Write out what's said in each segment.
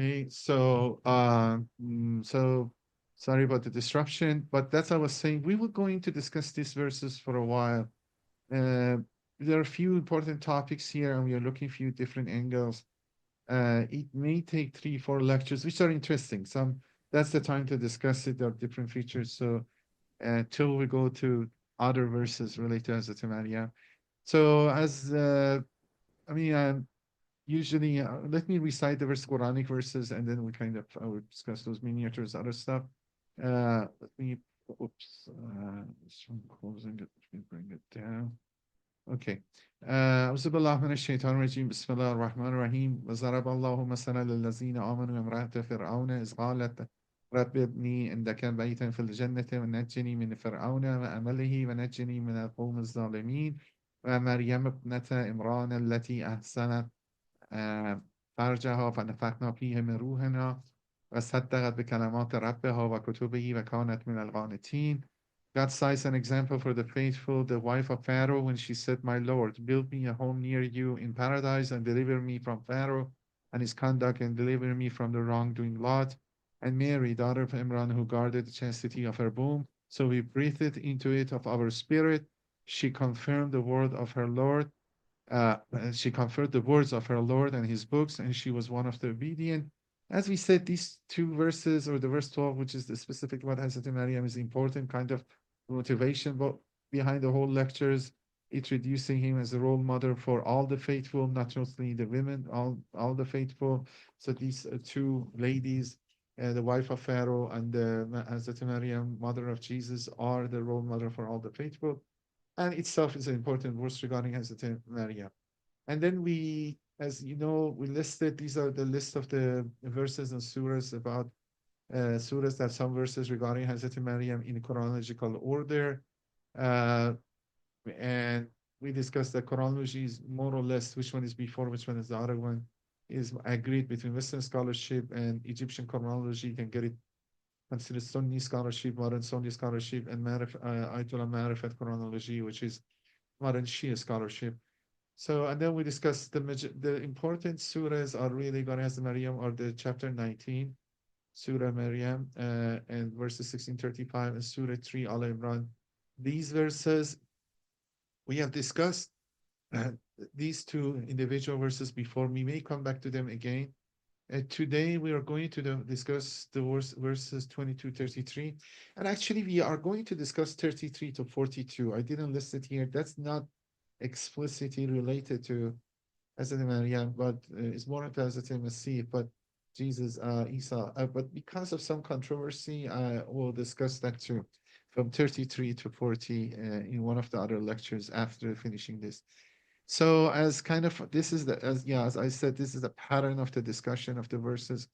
Okay, so sorry about the disruption, but that's I was saying. We were going to discuss these verses for a while. Uh, there are a few important topics here, and we are looking a few different angles. It may take 3, 4 lectures, which are interesting. That's the time to discuss it. There are different features. So till we go to other verses related to Hazrat Maryam. So I mean, usually, let me recite the Quranic verses, and then we kind of will discuss those miniatures, other stuff. Let me, oops, this one closing it. Let me bring it down. Okay. أعوذ بالله من الشيطان الرجيم بسم الله الرحمن الرحيم وضرب الله مثلا للذين آمنوا امرأة فرعون إذ قالت رب ابني عندك بيتا في الجنة ونجني من فرعون وعمله ونجني من القوم الظالمين ومريم ابنة عمران التي أحسنت فرجها فنفخنا فيه من روحنا وصدقت بكلمات ربها وكتبه وكانت من القانتين. God cites an example for the faithful, the wife of Pharaoh, when she said, My Lord, build me a home near you in paradise and deliver me from Pharaoh and his conduct and deliver me from the wrongdoing lot. And Mary, daughter of Imran, who guarded the chastity of her womb. So we breathed into it of our spirit. She confirmed the word of her Lord. She confirmed the words of her Lord and his books, and she was one of the obedient. As we said, these 2 verses, or the verse 12, which is the specific what Hazrat Maryam is important kind of motivation but behind the whole lectures, introducing him as a role model for all the faithful, not just the women, all the faithful. So these 2 ladies, the wife of Pharaoh and Hazrat Maryam, mother of Jesus, are the role model for all the faithful, and itself is an important verse regarding Hazrat Maryam. And then we, as you know, we listed, these are the list of the verses and surahs about surahs that some verses regarding Hazrat Maryam in chronological order. Uh, and we discussed that chronology is more or less which one is before, which one is the other one, is agreed between Western scholarship and Egyptian chronology. You can get it considered Sunni scholarship, modern Sunni scholarship, and Ayatollah Marifat chronology, which is modern Shia scholarship. So, and then we discussed the important surahs are really going to have the Maryam, or the chapter 19, Surah Maryam, and verses 1635, and Surah 3, Al-Imran. These verses, we have discussed uh, these 2 individual verses before. We may come back to them again. Today, we are going to discuss the verses 22-33. And actually, we are going to discuss 33 to 42. I didn't list it here. That's not explicitly related to Hazrat Maryam, but it's more into Hazrat Masih, but Jesus, Isa. But because of some controversy, we'll discuss that too, from 33 to 40 in one of the other lectures after finishing this. So as kind of this is the as I said, this is a pattern of the discussion of the verses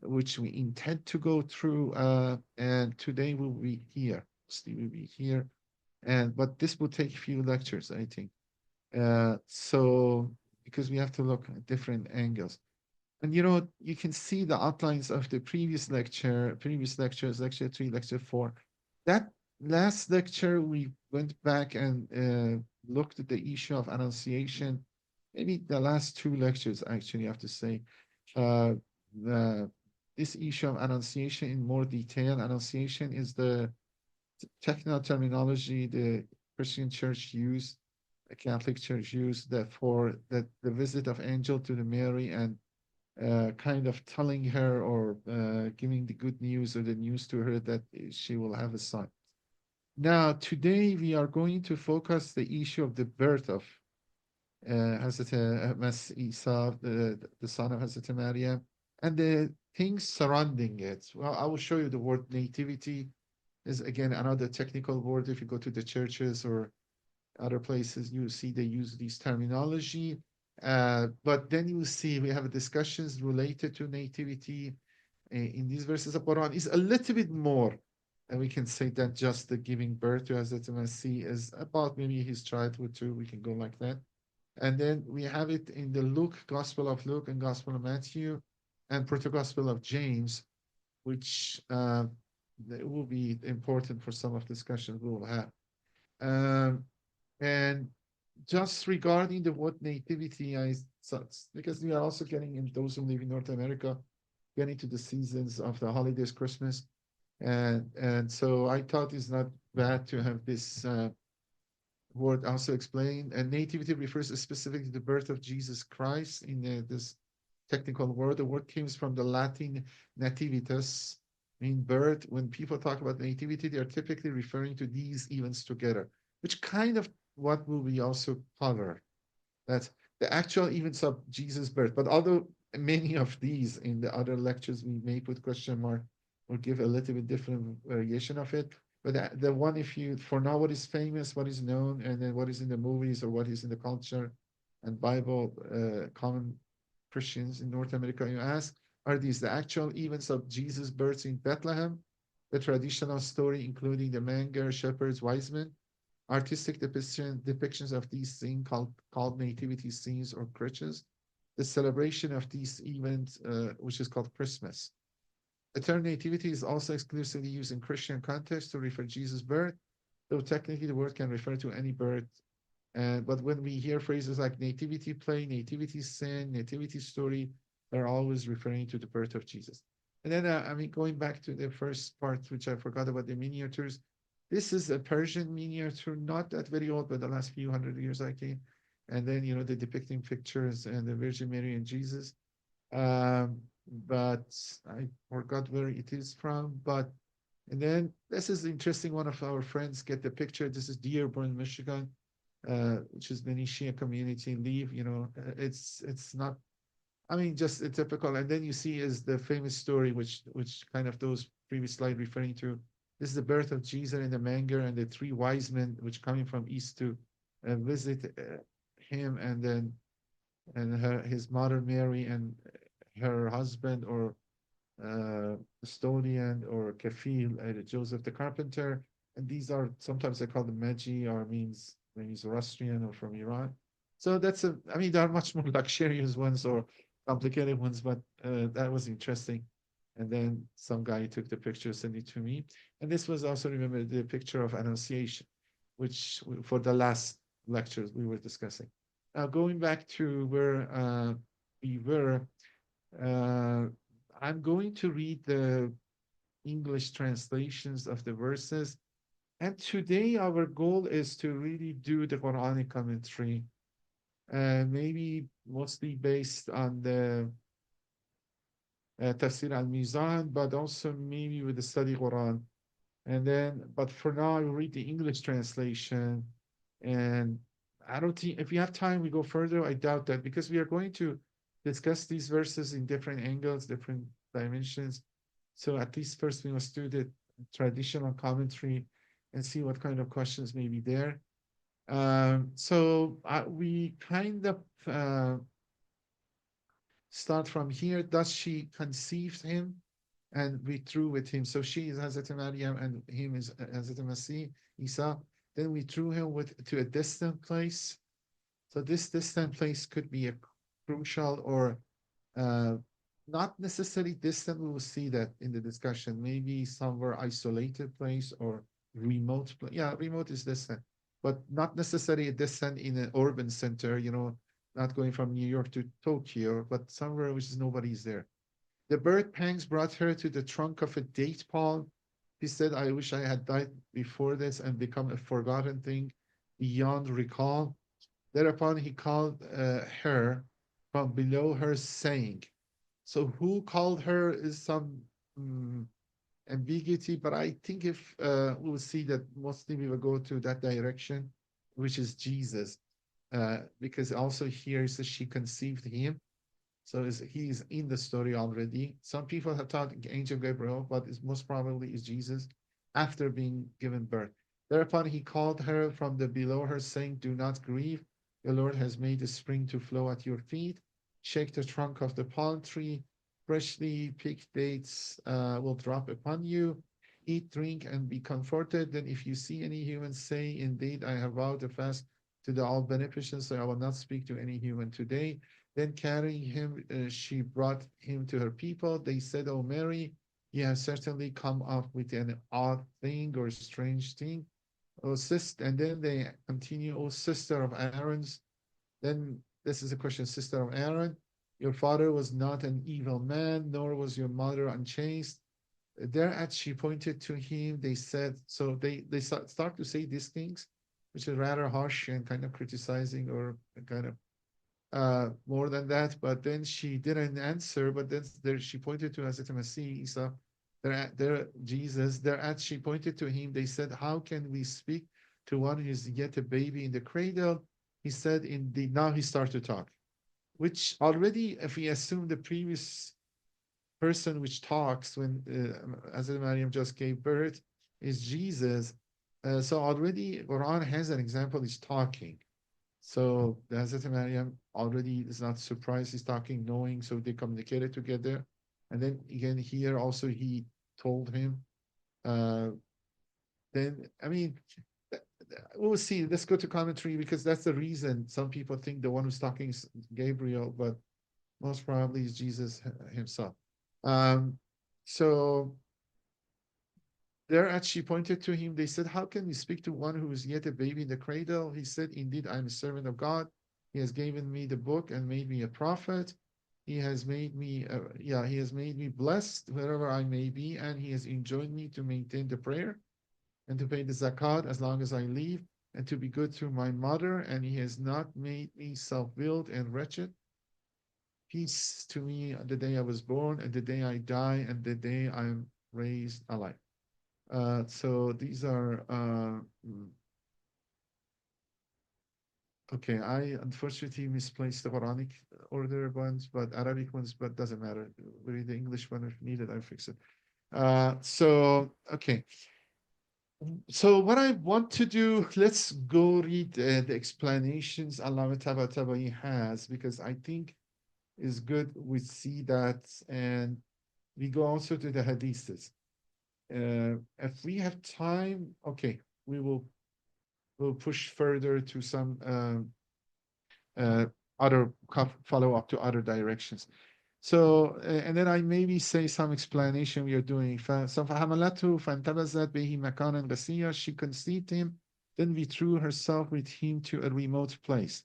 which we intend to go through. And today we'll be here. Steve will be here, and but this will take a few lectures, I think. So because we have to look at different angles. And you can see the outlines of the previous lectures, lecture 3, lecture 4. That last lecture, we went back and looked at the issue of Annunciation. Maybe the last 2 lectures, actually, I have to say. Uh, the, this issue of Annunciation in more detail. Annunciation is the technical terminology the Christian church used, the Catholic church used that for the visit of angel to the Mary, and kind of telling her, or giving the good news or the news to her that she will have a son. Now, today we are going to focus the issue of the birth of Hazrat Isa, the son of Hazrat Maryam, and the things surrounding it. Well, I will show you the word nativity is again another technical word. If you go to the churches or other places, you see they use these terminology. But then you see we have discussions related to nativity in these verses of Quran is a little bit more. And we can say that just the giving birth to Hazrat Masih is about maybe his childhood too. We can go like that. And then we have it in the Gospel of Luke and Gospel of Matthew and Proto-Gospel of James, which will be important for some of the discussions we will have. Um, and just regarding the word nativity, because we are also getting in those who live in North America, getting to the seasons of the holidays, Christmas. And so I thought it's not bad to have this word also explained. And nativity refers specifically to the birth of Jesus Christ in this technical word. The word comes from the Latin nativitas, mean birth. When people talk about nativity, they are typically referring to these events together, which kind of what will we also cover. That's the actual events of Jesus' birth. But although many of these in the other lectures we may put question mark or give a little bit different variation of it. But the one, if you, for now, what is famous, what is known, and then what is in the movies or what is in the culture and Bible, common Christians in North America, you ask, are these the actual events of Jesus' birth in Bethlehem, the traditional story, including the manger, shepherds, wise men, artistic depictions of these scenes called nativity scenes or crutches, the celebration of these events, which is called Christmas. The term nativity is also exclusively used in Christian context to refer to Jesus' birth, though technically the word can refer to any birth. But when we hear phrases like nativity play, nativity scene, nativity story, they're always referring to the birth of Jesus. And then, I mean, going back to the first part, which I forgot about the miniatures, this is a Persian miniature, not that very old, but the last few hundred years I came. And then, the depicting pictures and the Virgin Mary and Jesus. Um, but I forgot where it is from. And then this is interesting. One of our friends get the picture. This is Dearborn, Michigan, which is many Shia community live. It's not. I mean, just a typical. And then you see is the famous story, which kind of those previous slide referring to. This is the birth of Jesus in the manger and the three wise men, which coming from east to visit him, and then his mother Mary and her husband or custodian or kafil, Joseph the Carpenter. And these are sometimes they call them Magi, or means maybe Zoroastrian or from Iran. So I mean, there are much more luxurious ones or complicated ones, but that was interesting. And then some guy took the picture, sent it to me. And this was also, remember, the picture of Annunciation, which for the last lectures we were discussing. Now, going back to where we were, uh, I'm going to read the English translations of the verses. And today our goal is to really do the Quranic commentary, maybe mostly based on the Tafsir al-Mizan, but also maybe with the Study Qur'an. And then, but for now, I will read the English translation. And I don't think, if we have time, we go further. I doubt that because we are going to discuss these verses in different angles, different dimensions. So at least first we must do the traditional commentary and see what kind of questions may be there. So we kind of start from here. Thus she conceived him and we threw with him. So she is Hazrat Maryam and him is Hazrat Masih, Isa. Then we threw him to a distant place. So this distant place could be a crucial or not necessarily distant. We will see that in the discussion. Maybe somewhere isolated place or remote place. Yeah, remote is distant, but not necessarily a distant in an urban center, not going from New York to Tokyo, but somewhere which is nobody's there. The birth pangs brought her to the trunk of a date palm. He said, I wish I had died before this and become a forgotten thing beyond recall. Thereupon he called her from below her, saying, so who called her is some ambiguity, but I think if we will see that mostly we will go to that direction, which is Jesus, because also here it says she conceived him. So he's in the story already. Some people have thought Angel Gabriel, but it's most probably is Jesus after being given birth. Thereupon he called her from the below her, saying, do not grieve. The Lord has made a spring to flow at your feet. Shake the trunk of the palm tree. Freshly picked dates will drop upon you. Eat, drink, and be comforted. Then if you see any human, say, indeed, I have vowed a fast to the all-beneficent, so I will not speak to any human today. Then carrying him, she brought him to her people. They said, oh, Mary, you have certainly come up with an odd thing or strange thing. Oh, sister, and then they continue, oh, sister of Aaron's. Then this is a question, sister of Aaron. Your father was not an evil man, nor was your mother unchaste. Thereat she pointed to him. They said, so they start to say these things, which is rather harsh and kind of criticizing or kind of more than that. But then she didn't answer. But then there she pointed to Hazrat Masih, Isa, there Jesus. Thereat she pointed to him. They said, how can we speak to one who is yet a baby in the cradle? He said, indeed. Now he started to talk, which already, if we assume the previous person which talks when Hazrat Maryam just gave birth is Jesus. So already Quran has an example, he's talking. So the Hazrat Maryam already is not surprised, he's talking, knowing, so they communicated together. And then again here also he told him. Uh, then, I mean, we'll see. Let's go to commentary because that's the reason some people think the one who's talking is Gabriel, but most probably is Jesus himself. Um, so thereat she pointed to him. They said, how can we speak to one who is yet a baby in the cradle? He said, indeed, I am a servant of God. He has given me the book and made me a prophet. He has made me, he has made me blessed wherever I may be, and he has enjoined me to maintain the prayer and to pay the zakat as long as I live, and to be good to my mother, and he has not made me self-willed and wretched. Peace to me the day I was born, and the day I die, and the day I am raised alive. So these are okay. I unfortunately misplaced the Quranic order ones, but Arabic ones, but doesn't matter. We read the English one if needed. I'll fix it. So okay. So what I want to do, let's go read the explanations Allamah Tabatabai has, because I think is good. We see that, and we go also to the hadiths. If we have time, okay, we'll push further to some uh, other follow up to other directions. So, and then I maybe say some explanation we are doing. So, فَحَمَلَتْهُ فَانْتَبَذَتْ بِهِ مَكَانًا قَصِيًّا. She conceived him, then we threw herself with him to a remote place.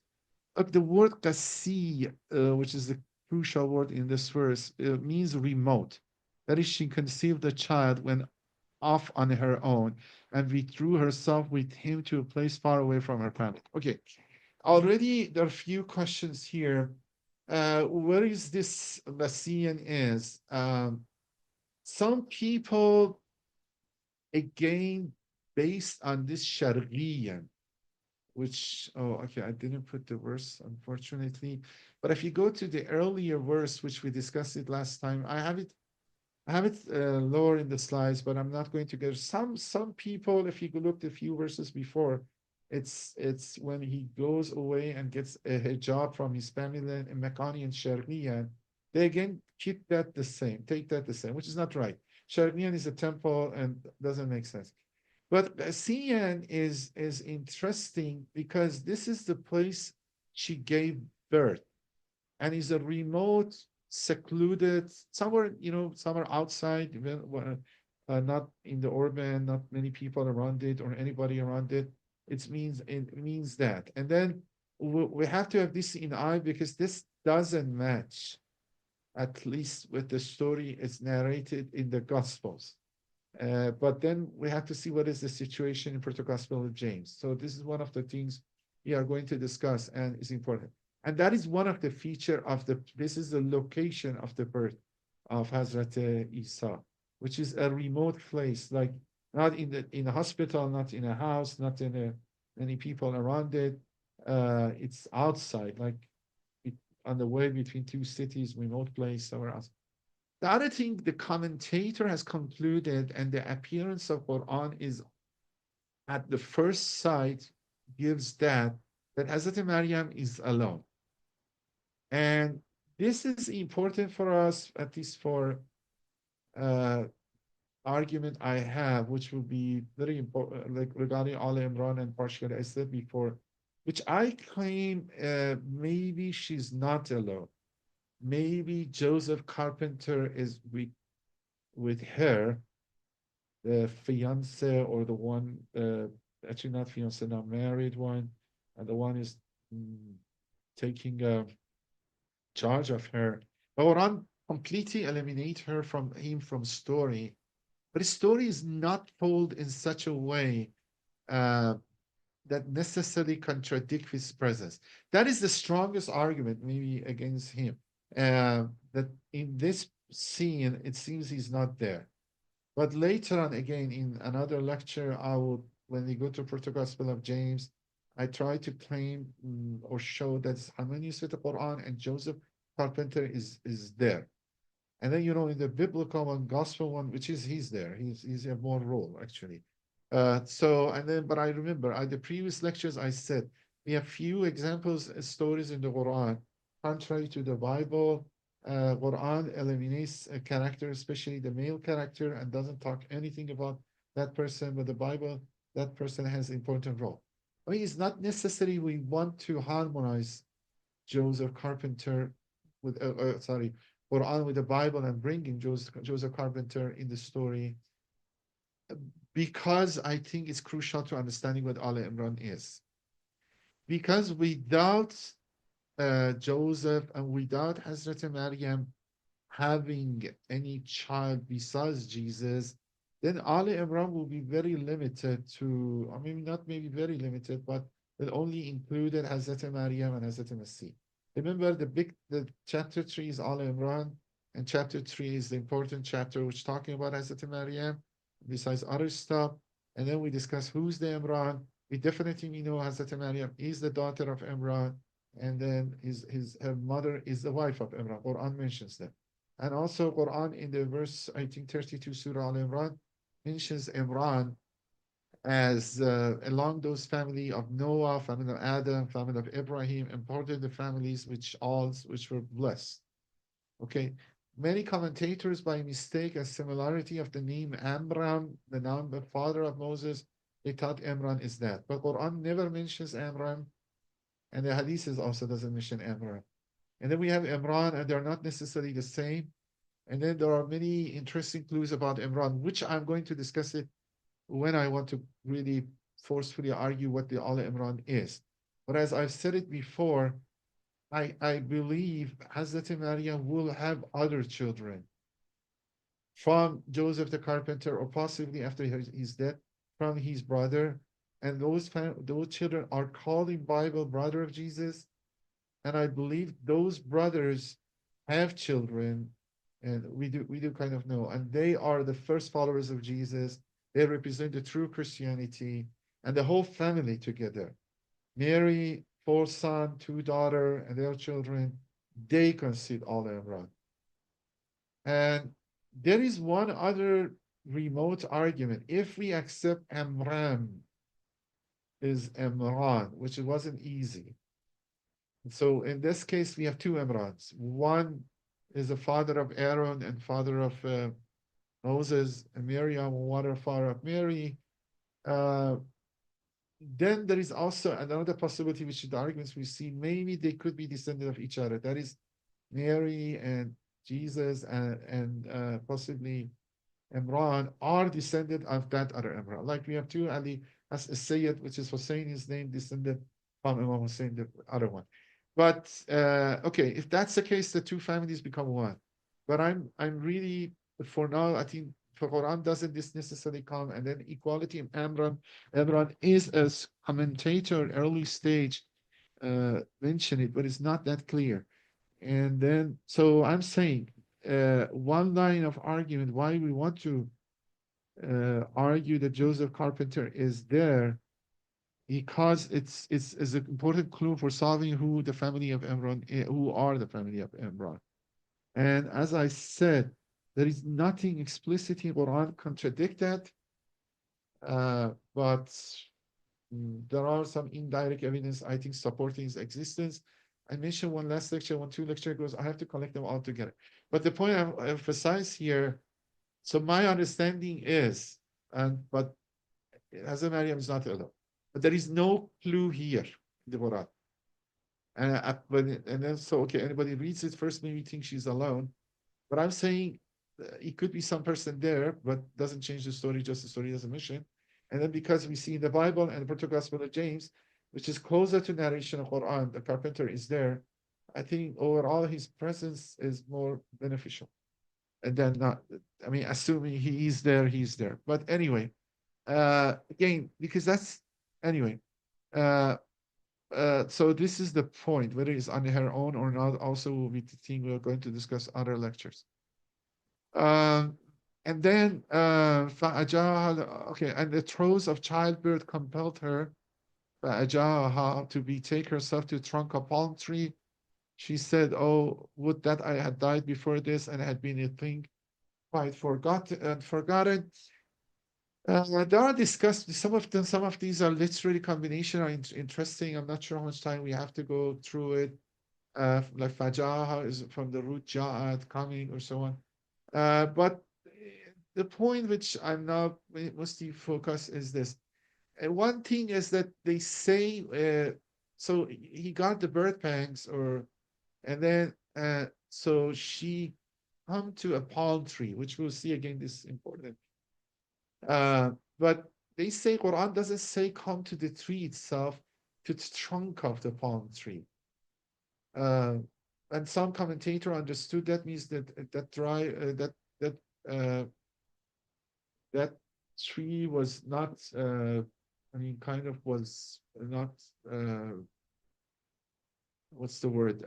The word qassiy, which is the crucial word in this verse, means remote. That is, she conceived the child when off on her own, and we threw herself with him to a place far away from her family. Okay, already there are a few questions here. Where is this Messian is? Some people, again, based on this Sharqiyan, which, oh, okay, I didn't put the verse, unfortunately. But if you go to the earlier verse, which we discussed it last time, I have it lower in the slides, but I'm not going to go. Some people, if you look a few verses before, it's when he goes away and gets a hijab from his family in Mekani and Sharqiyan, they again keep that the same, take that the same, which is not right. Sharqiyan is a temple and doesn't make sense. But Siyan is interesting because this is the place she gave birth and is a remote, secluded, somewhere, somewhere outside, not in the urban, not many people around it or anybody around it. It means that. And then we have to have this in eye because this doesn't match, at least with the story is narrated in the Gospels. But then we have to see what is the situation in Proto-Gospel of James. So this is one of the things we are going to discuss and is important. And that is one of the feature of this is the location of the birth of Hazrat Isa, which is a remote place, like not in a hospital, not in a house, not in many people around it. It's outside, like it, on the way between two cities, remote place, somewhere else. The other thing the commentator has concluded, and the appearance of Quran is at the first sight gives that Hazrat Maryam is alone. And this is important for us, at least for uh, argument I have, which will be very important, like regarding al-Imran and partially I said before, which I claim maybe she's not alone. Maybe Joseph Carpenter is with her, the fiance or the one, actually not fiance, not married one, and the one is taking charge of her. The Quran completely eliminate her from him from story, but the story is not told in such a way uh, that necessarily contradict his presence. That is the strongest argument, maybe against him. That in this scene, it seems he's not there. But later on, again, in another lecture, I will, when we go to Proto-Gospel of James, I try to claim or show that it's harmonious with the Quran and Joseph Carpenter is there. And then, in the biblical one, gospel one, which is he's there. He's a more role, actually. But I remember the previous lectures I said, we have few examples, stories in the Quran, contrary to the Bible. Quran eliminates a character, especially the male character, and doesn't talk anything about that person, but the Bible, that person has important role. I mean, it's not necessary we want to harmonize Joseph Carpenter with, sorry, Quran with the Bible and bringing Joseph Carpenter in the story, because I think it's crucial to understanding what Al-Imran is. Because without Joseph and without Hazrat Maryam having any child besides Jesus, then Al-Imran will be very limited to, or maybe not maybe very limited, but will only included Hazrat Maryam and Hazrat Masih. Remember the chapter 3 is Al-Imran, and chapter 3 is the important chapter which talking about Hazrat Maryam, besides other stuff. And then we discuss who's the Imran. We definitely know Hazrat Maryam is the daughter of Imran, and then her mother is the wife of Imran. Quran mentions that. And also Quran in the verse, I think 32 Surah Al-Imran, mentions Imran as along those family of Noah, family of Adam, family of Ibrahim, important the families which were blessed. Okay. Many commentators by mistake a similarity of the name Amram, the name the father of Moses, they thought Imran is that. But Quran never mentions Amram, and the hadiths also doesn't mention Amram. And then we have Imran, and they're not necessarily the same. And then there are many interesting clues about Imran, which I'm going to discuss it when I want to really forcefully argue what the Al-Imran is. But as I've said it before, I believe Hazrat Maryam will have other children from Joseph the Carpenter, or possibly after his death, from his brother. And those children are called in Bible brother of Jesus. And I believe those brothers have children, and we do kind of know, and they are the first followers of Jesus. They represent the true Christianity and the whole family together. Mary, 4 sons, 2 daughters, and their children, they concede Al-Imran. And there is one other remote argument. If we accept Amram is Imran, which it wasn't easy. So in this case, we have two Imrans. One is the father of Aaron and father of Moses, and Maryam, water father of Mary. Uh, then there is also another possibility, which is the arguments we see, maybe they could be descendant of each other. That is Mary and Jesus and possibly Imran are descended of that other Imran. Like we have two Ali as a Sayyid, which is Hussein, his name descended from Imam Hussein, the other one. But okay, if that's the case, the two families become one. But I'm really, for now, I think for Quran doesn't this necessarily come, and then equality in Imran is as commentator early stage mention it, but it's not that clear. And then so I'm saying one line of argument why we want to argue that Joseph Carpenter is there, because it's an important clue for solving who the family of Imran, who are the family of Imran. And as I said, there is nothing explicit in Quran contradict that, but there are some indirect evidence, I think, supporting its existence. I mentioned one last lecture, 2 lecture ago, I have to collect them all together. But the point I emphasize here, so my understanding is, but Hazrat Maryam is not alone. But there is no clue here in the Quran. And then so okay, anybody reads it first, maybe think she's alone. But I'm saying it could be some person there, but doesn't change the story, just the story doesn't mention. And then because we see in the Bible and the Proto-Gospel of James, which is closer to narration of Quran, the carpenter is there. I think overall his presence is more beneficial. And then not, I mean, assuming he is there, he's there. But anyway, again, because that's, anyway, uh, so this is the point, whether it's on her own or not, also will be the thing we're going to discuss other lectures. And then, okay, and the throes of childbirth compelled her, to take herself to the trunk of palm tree. She said, "Oh, would that I had died before this and had been a thing quite forgotten." There are discussed some of them. Some of these are literally combination are interesting. I'm not sure how much time we have to go through it. Like fajaha is from the root ja'at, coming, or so on. But the point which I'm now mostly focused is this. One thing is that they say, so he got the birth pangs, and then so she come to a palm tree, which we'll see again. This is important. But they say Quran doesn't say come to the tree itself, to the trunk of the palm tree. Uh, and some commentator understood that means uh, that tree was not, I mean, kind of was not, what's the word?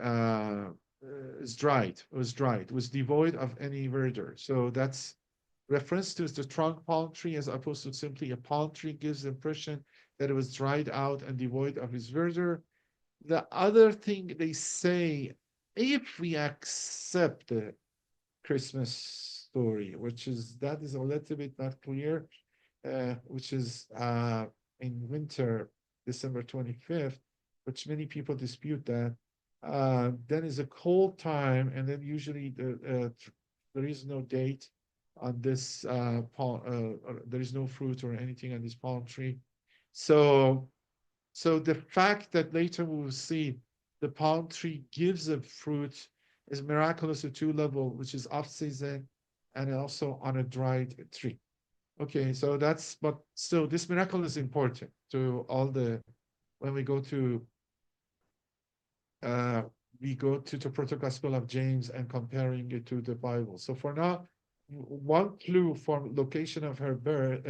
Is dried. It was dried. It was devoid of any verdure. So that's reference to the trunk palm tree as opposed to simply a palm tree gives the impression that it was dried out and devoid of its verdure. The other thing they say, if we accept the Christmas story, that is a little bit not clear, which is in winter, December 25th, which many people dispute that. Then is a cold time, and then usually there is no date on this palm. There is no fruit or anything on this palm tree. So, so the fact that later we will see the palm tree gives a fruit is miraculous at two levels, which is off season and also on a dried tree. Okay, so that's, but still, this miracle is important to all the, when uh, we go to the proto-gospel of James and comparing it to the Bible. So for now, one clue for location of her birth,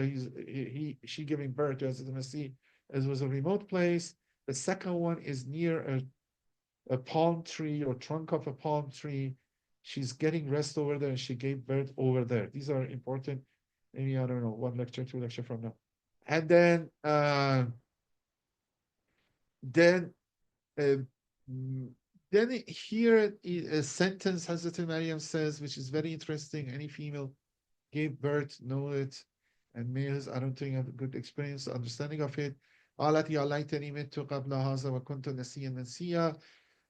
she giving birth to the Messiah, it was a remote place. The second one is near a palm tree or trunk of a palm tree. She's getting rest over there and she gave birth over there. These are important. Maybe, I don't know, one lecture, two lecture from now. And then uh, mm, then here a sentence Hazrat Maryam says, which is very interesting. Any female gave birth, know it, and males, I don't think have a good experience, understanding of it. قالت يا ليتني مت قبل هذا وكنت نسيا منسيا.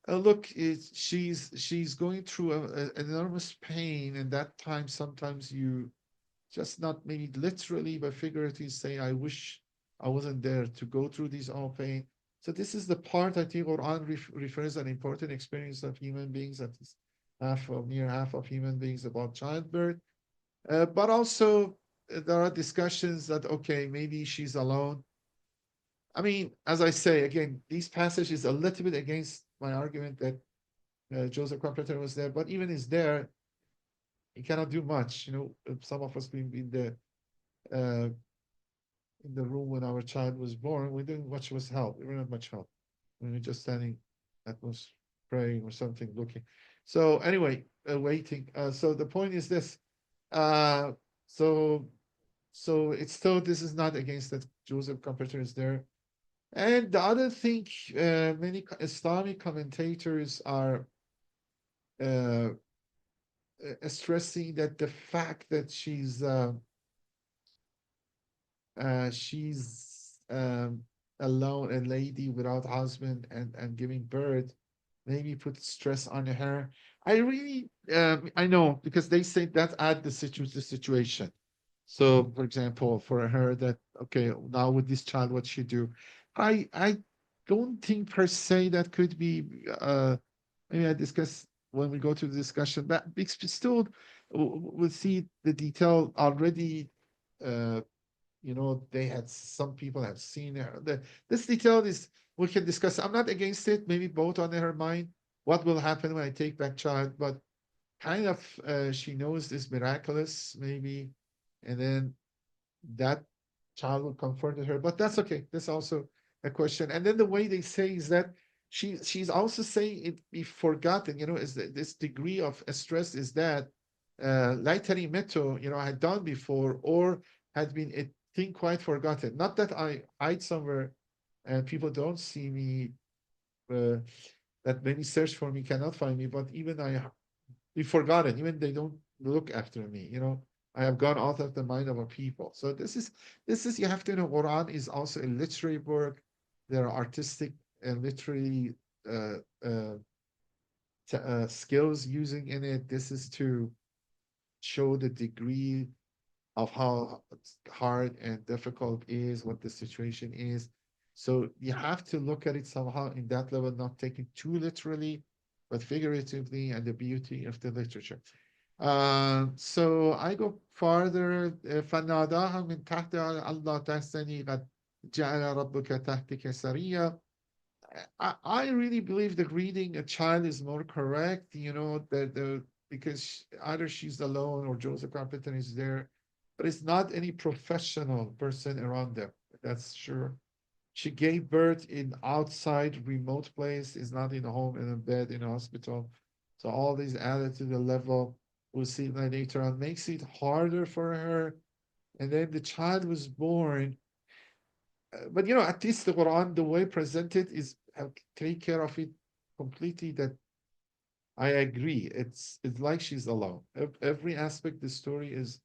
Look, she's going through an enormous pain, and that time sometimes you just not maybe literally but figuratively say, I wish I wasn't there to go through these all pain. So this is the part I think Quran refers an important experience of human beings, that is near half of human beings, about childbirth. But also there are discussions that, okay, maybe she's alone. I mean, as I say, again, these passages a little bit against my argument that Joseph Carpenter was there, but even is there, he cannot do much. You know, some of us been there uh, in the room when our child was born. We didn't much was help. We were not much help. We were just standing, that was praying or something, looking. So anyway, waiting. So the point is this. Uh, so so it's still, this is not against that Joseph Carpenter is there. And the other thing, many Islamic commentators are uh, stressing that the fact that she's alone, a lady without husband and giving birth, maybe put stress on her. I really, I know, because they say that add the situation. So, for example, for her that, okay, now with this child, what she do? I don't think per se that could be, maybe I discuss when we go to the discussion, but still we'll see the detail already. Uh, they had, some people have seen her. This detail is, we can discuss. I'm not against it. Maybe both on her mind. what will happen when I take back child? But kind of she knows this miraculous maybe, and then that child will comfort her. But that's okay. That's also a question. And then the way they say is that she's also saying it be forgotten. Is that this degree of stress is that laiteri meto, had done before or had been a thing quite forgotten. Not that I hide somewhere and people don't see me. Uh, that many search for me cannot find me, but even I be forgotten, even they don't look after me. I have gone out of the mind of a people. So this is you have to know Quran is also a literary work. There are artistic and literary uh, uh, skills using in it. This is to show the degree of how hard and difficult is, what the situation is. So you have to look at it somehow in that level, not taking too literally, but figuratively, and the beauty of the literature. So I go farther. فناداها من تحتها ألا تحزني قد جعل ربك تحتك سريا. I really believe that reading a child is more correct, because either she's alone or Joseph Carpenter is there, but it's not any professional person around them. That's sure. She gave birth in outside remote place, is not in a home, in a bed, in a hospital. So all these added to the level, we'll see that later on, makes it harder for her. And then the child was born. But at least the Quran, the way presented is take care of it completely. That I agree. It's like she's alone. Every aspect the story is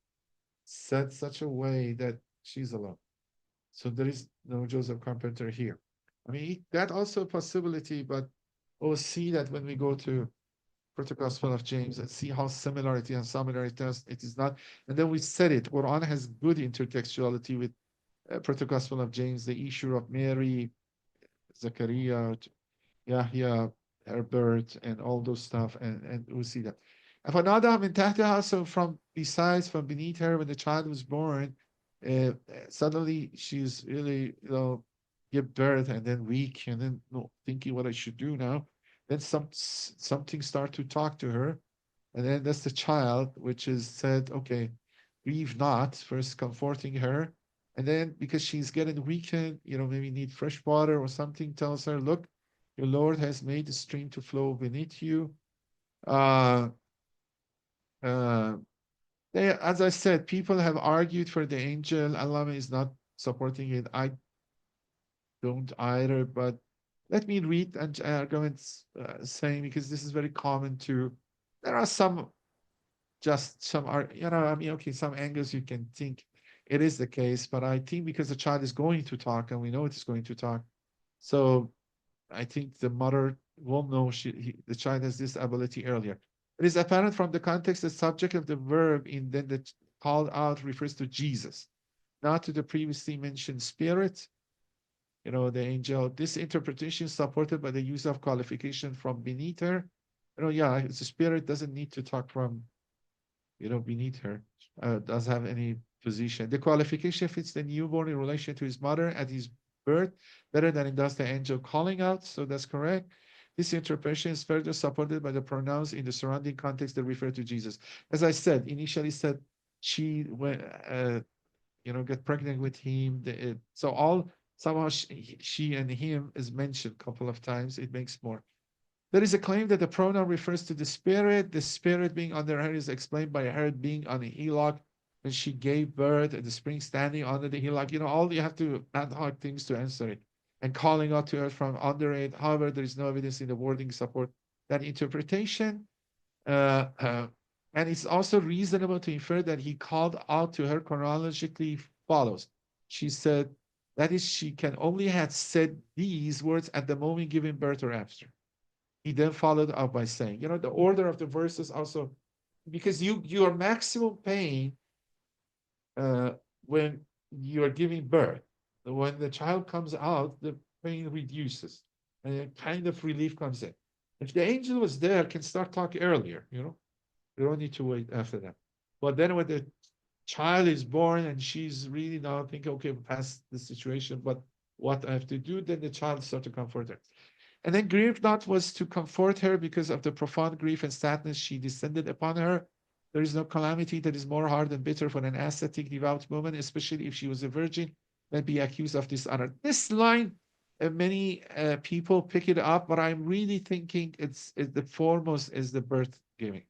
set such a way that she's alone. So there is no Joseph Carpenter here. I mean, that also a possibility, but we'll see that when we go to Proto-Gospel of James and see how similarity and similarity it is not. And then we said it, Quran has good intertextuality with Proto-Gospel of James, the issue of Mary, Zachariah, Yahya, Herbert, and all those stuff, and we see that. فَنَادَاهَا مِن تَحْتِهَا, so from beneath her, when the child was born, suddenly she's really, give birth and then weak and then thinking what I should do now. Then something start to talk to her, and then that's the child, which is said, okay, grieve not, first comforting her, and then because she's getting weakened, maybe need fresh water or something, tells her, look, your Lord has made the stream to flow beneath you. Uh, uh, as I said, people have argued for the angel. Allamah is not supporting it. I don't either, but let me read an arguments saying, because this is very common too. There are some are, I mean, okay, some angles you can think it is the case, but I think because the child is going to talk and we know it is going to talk, so I think the mother will know the child has this ability earlier. It is apparent from the context the subject of the verb in then the called out refers to Jesus, not to the previously mentioned spirit, the angel. This interpretation is supported by the use of qualification from beneath her. Yeah, the spirit doesn't need to talk from, beneath her, does have any position. The qualification fits the newborn in relation to his mother at his birth better than it does the angel calling out. So that's correct. This interpretation is further supported by the pronouns in the surrounding context that refer to Jesus. As I said, initially said she went, get pregnant with him. So all somehow she and him is mentioned a couple of times. It makes more. There is a claim that the pronoun refers to the spirit being under her is explained by her being on a hillock when she gave birth, and the spring standing under the hillock. All you have to ad hoc things to answer it, and calling out to her from under it. However, there is no evidence in the wording support that interpretation. And it's also reasonable to infer that he called out to her chronologically follows. She said, that is, she can only have said these words at the moment giving birth or after. He then followed up by saying, the order of the verses also, because your maximum pain uh, when you are giving birth, when the child comes out, the pain reduces and a kind of relief comes in. If the angel was there, can start talking earlier, you don't need to wait after that. But then when the child is born and she's really now thinking, okay, past the situation, but what I have to do, then the child starts to comfort her. And then grieve not was to comfort her because of the profound grief and sadness she descended upon her. There is no calamity that is more hard and bitter for an ascetic, devout woman, especially if she was a virgin, than be accused of dishonor. This line, many people pick it up, but I'm really thinking it's the foremost is the birth giving.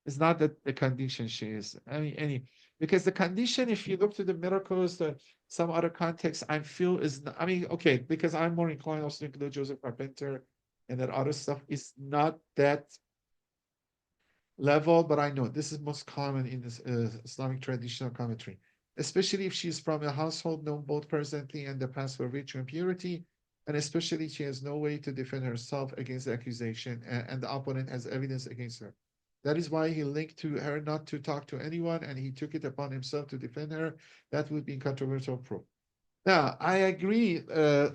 It's not that the condition she is. I mean, because the condition, if you look to the miracles, some other context, I feel is, I mean, okay, because I'm more inclined also to include Joseph Carpenter and that other stuff is not that level, but I know this is most common in this Islamic traditional commentary, especially if she's from a household known both presently and the past for virtue and purity, and especially she has no way to defend herself against the accusation and the opponent has evidence against her. That is why he linked to her not to talk to anyone, and he took it upon himself to defend her. That would be controversial proof. Now, I agree.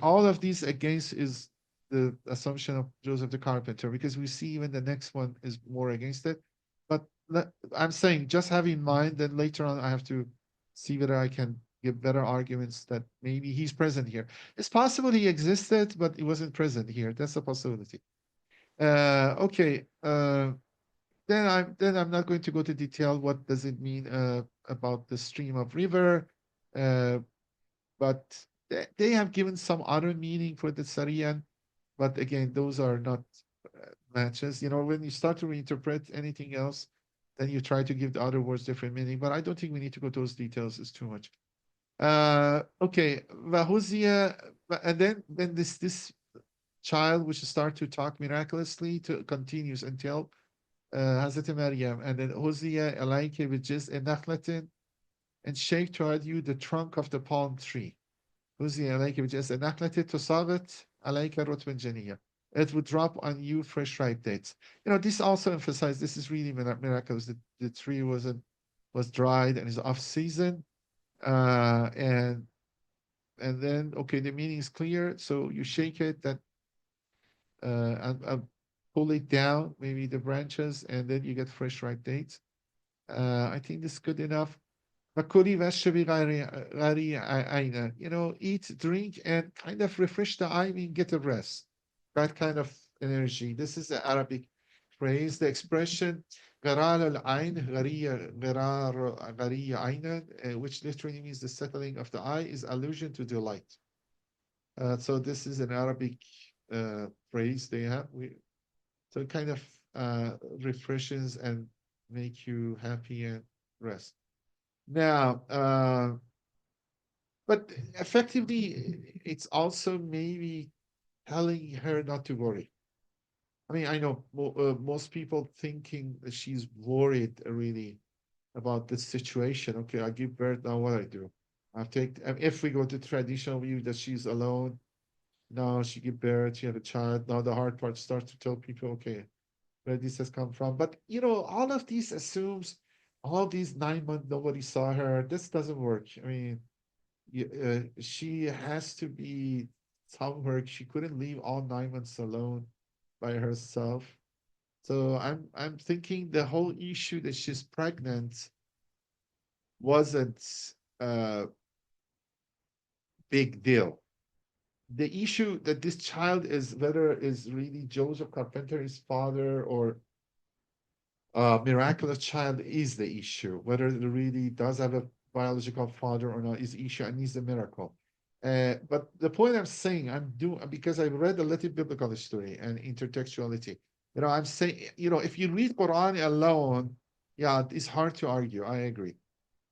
All of these against is the assumption of Joseph the Carpenter, because we see even the next one is more against it. But I'm saying just have in mind that later on I have to see whether I can give better arguments that maybe he's present here. It's possible he existed, but he wasn't present here. That's a possibility. Okay. Then I'm not going to go to detail what does it mean about the stream of river, uh, but they have given some other meaning for the Sariyan, but again, those are not matches. You know, when you start to reinterpret anything else, then you try to give the other words different meaning. But I don't think we need to go to those details. It's too much. Okay, Vahuzia, and then this child which start to talk miraculously to continues until Hazrat Maryam, and then Huzia alayke with just a nachlatin, and shake toward you the trunk of the palm tree. Huzia alayke with just a nachlatin to sagat alayka rutban janiyah. It would drop on you fresh ripe dates. You know, this also emphasized this is really miraculous. The tree was dried and is off season. Uh, and and then okay, the meaning is clear. So you shake it that and pull it down, maybe the branches, and then you get fresh ripe dates. I think this is good enough. فَكُلِي وَاشْرَبِي غَيْرِ عَيْنًا. You know, eat, drink, and kind of refresh the eye, mean get a rest. That kind of energy. This is the Arabic phrase. The expression غَرَالَ الْعَيْنِ غَرِيَ عَيْنًا, which literally means the settling of the eye, is allusion to delight. So this is an Arabic phrase they have. So it kind of refreshes and make you happy and rest. Now, but effectively, it's also maybe telling her not to worry. I mean, I know most people thinking that she's worried really about this situation. Okay, I give birth, now what I do? If we go to traditional view that she's alone, now she give birth, she had a child, now the hard part starts to tell people, okay, where this has come from. But, you know, all of these assumes all these 9 months, nobody saw her. This doesn't work. I mean, she has to be somewhere. She couldn't leave all 9 months alone by herself. So I'm thinking the whole issue that she's pregnant wasn't a big deal. The issue that this child is whether is really Joseph Carpenter, his father, or miraculous child is the issue. Whether it really does have a biological father or not is the issue and needs a miracle. But the point I'm saying, I'm doing because I've read a little biblical history and intertextuality. You know, I'm saying, you know, if you read Quran alone, yeah, it's hard to argue. I agree.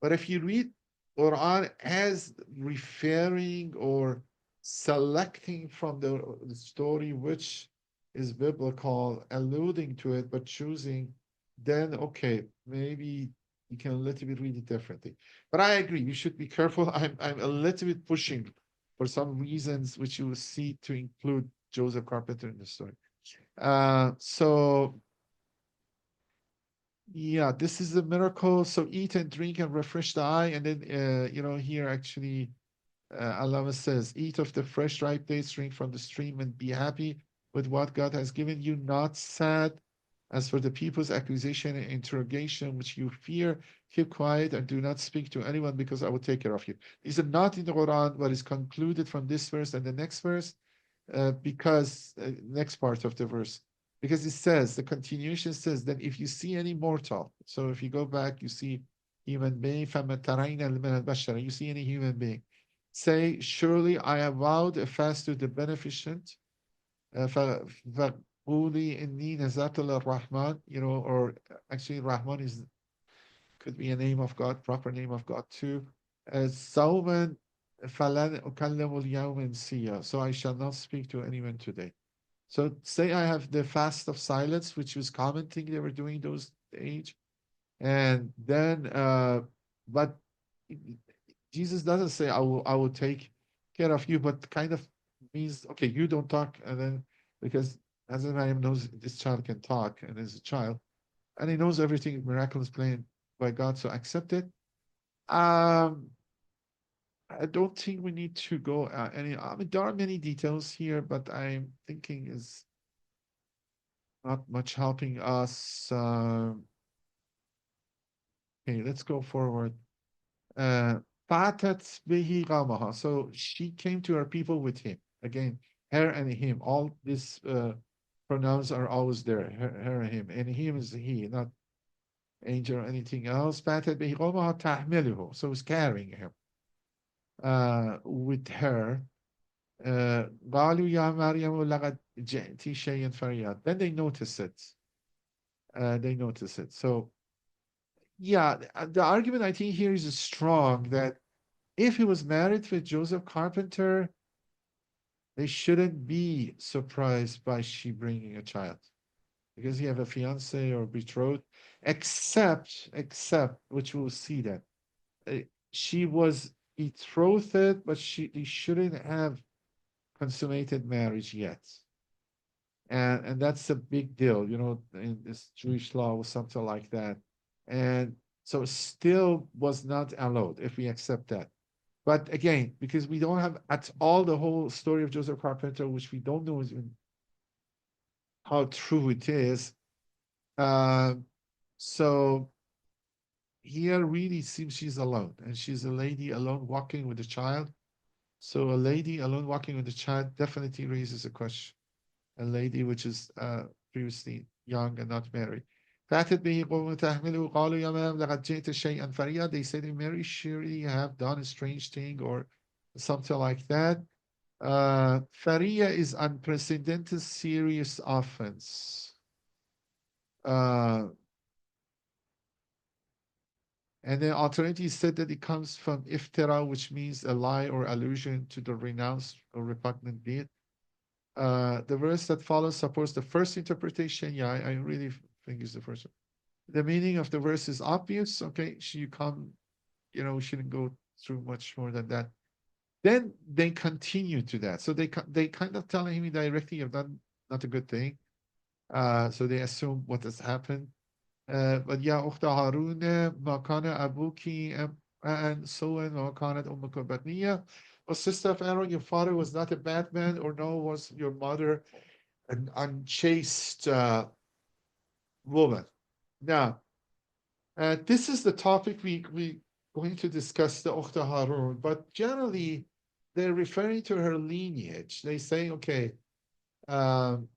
But if you read Quran as referring or selecting from the story which is biblical, alluding to it, but choosing, then okay, maybe you can a little bit read it differently. But I agree, you should be careful. I'm a little bit pushing for some reasons which you will see to include Joseph Carpenter in the story. So yeah, this is a miracle. So eat and drink and refresh the eye. And then, you know, here actually, Allamah says, eat of the fresh ripe dates, drink from the stream, and be happy with what God has given you, not sad. As for the people's accusation and interrogation, which you fear, keep quiet and do not speak to anyone because I will take care of you. These are not in the Quran, but is concluded from this verse and the next verse. because next part of the verse, because it says, the continuation says that if you see any mortal, so if you go back, you see human being, فَمَا تَرَيْنَ مِنَ الْبَشَرِ, you see any human being, say, surely I have vowed a fast to the beneficent, فَقُولِي إِنِّي نَذَرْتُ لِلرَّحْمَنِ, or actually Rahman could be a name of God, proper name of God too. صَوْمًا فَلَنْ أُكَلِّمُ الْيَوْمَ إِنسِيًّا, so I shall not speak to anyone today. So say I have the fast of silence, which was common thing they were doing those age. And then, but Jesus doesn't say, I will take care of you, but kind of means, okay, you don't talk. And then, because Hazrat Maryam knows this child can talk and is a child, and he knows everything miraculous planned by God, so accept it. Um, I don't think we need to go any. I mean, there are many details here, but I'm thinking is not much helping us. Okay, let's go forward. فَأَتَتْ بِهِ قَوْمَهَا. So she came to her people with him. Again, her and him. All these pronouns are always there. Her and him. And him is he, not angel or anything else. فَأَتَتْ بِهِ قَوْمَهَا تَحْمِلُهُ. So it's carrying him with her. قالوا يا مريم لقد جئت شيئا فريا. Then they notice it. So yeah, the argument I think here is strong that if he was married with Joseph Carpenter, they shouldn't be surprised by she bringing a child because he have a fiance or betrothed, except, which we'll see that she was betrothed, but they shouldn't have consummated marriage yet. And that's a big deal, in this Jewish law or something like that. And so still was not allowed if we accept that. But again, because we don't have at all the whole story of Joseph Carpenter, which we don't know how true it is. So here really seems she's alone, and she's a lady alone walking with a child. So a lady alone walking with a child definitely raises a question. A lady which is previously young and not married. فأتت به قوم تحمله قالوا يا مريم لقد جئت شيئا فريا. They said, Mary, surely you have done a strange thing or something like that. Fariya is unprecedented serious offense. And then alternatively said that it comes from iftira, which means a lie or allusion to the renounced or repugnant deed. The verse that follows supports the first interpretation. Yeah, I really think is the first one. The meaning of the verse is obvious. Okay, we shouldn't go through much more than that. Then they continue to that. So they kind of telling him directly, you've done not a good thing. So they assume what has happened. But yeah, أخت هارون ما كان أبوك and so on ما كانت أمك بغية. Or sister of Aaron, your father was not a bad man, or no, was your mother an unchaste woman? Now, this is the topic we going to discuss, the Ukhta Harun, but generally they're referring to her lineage. They say, okay, um,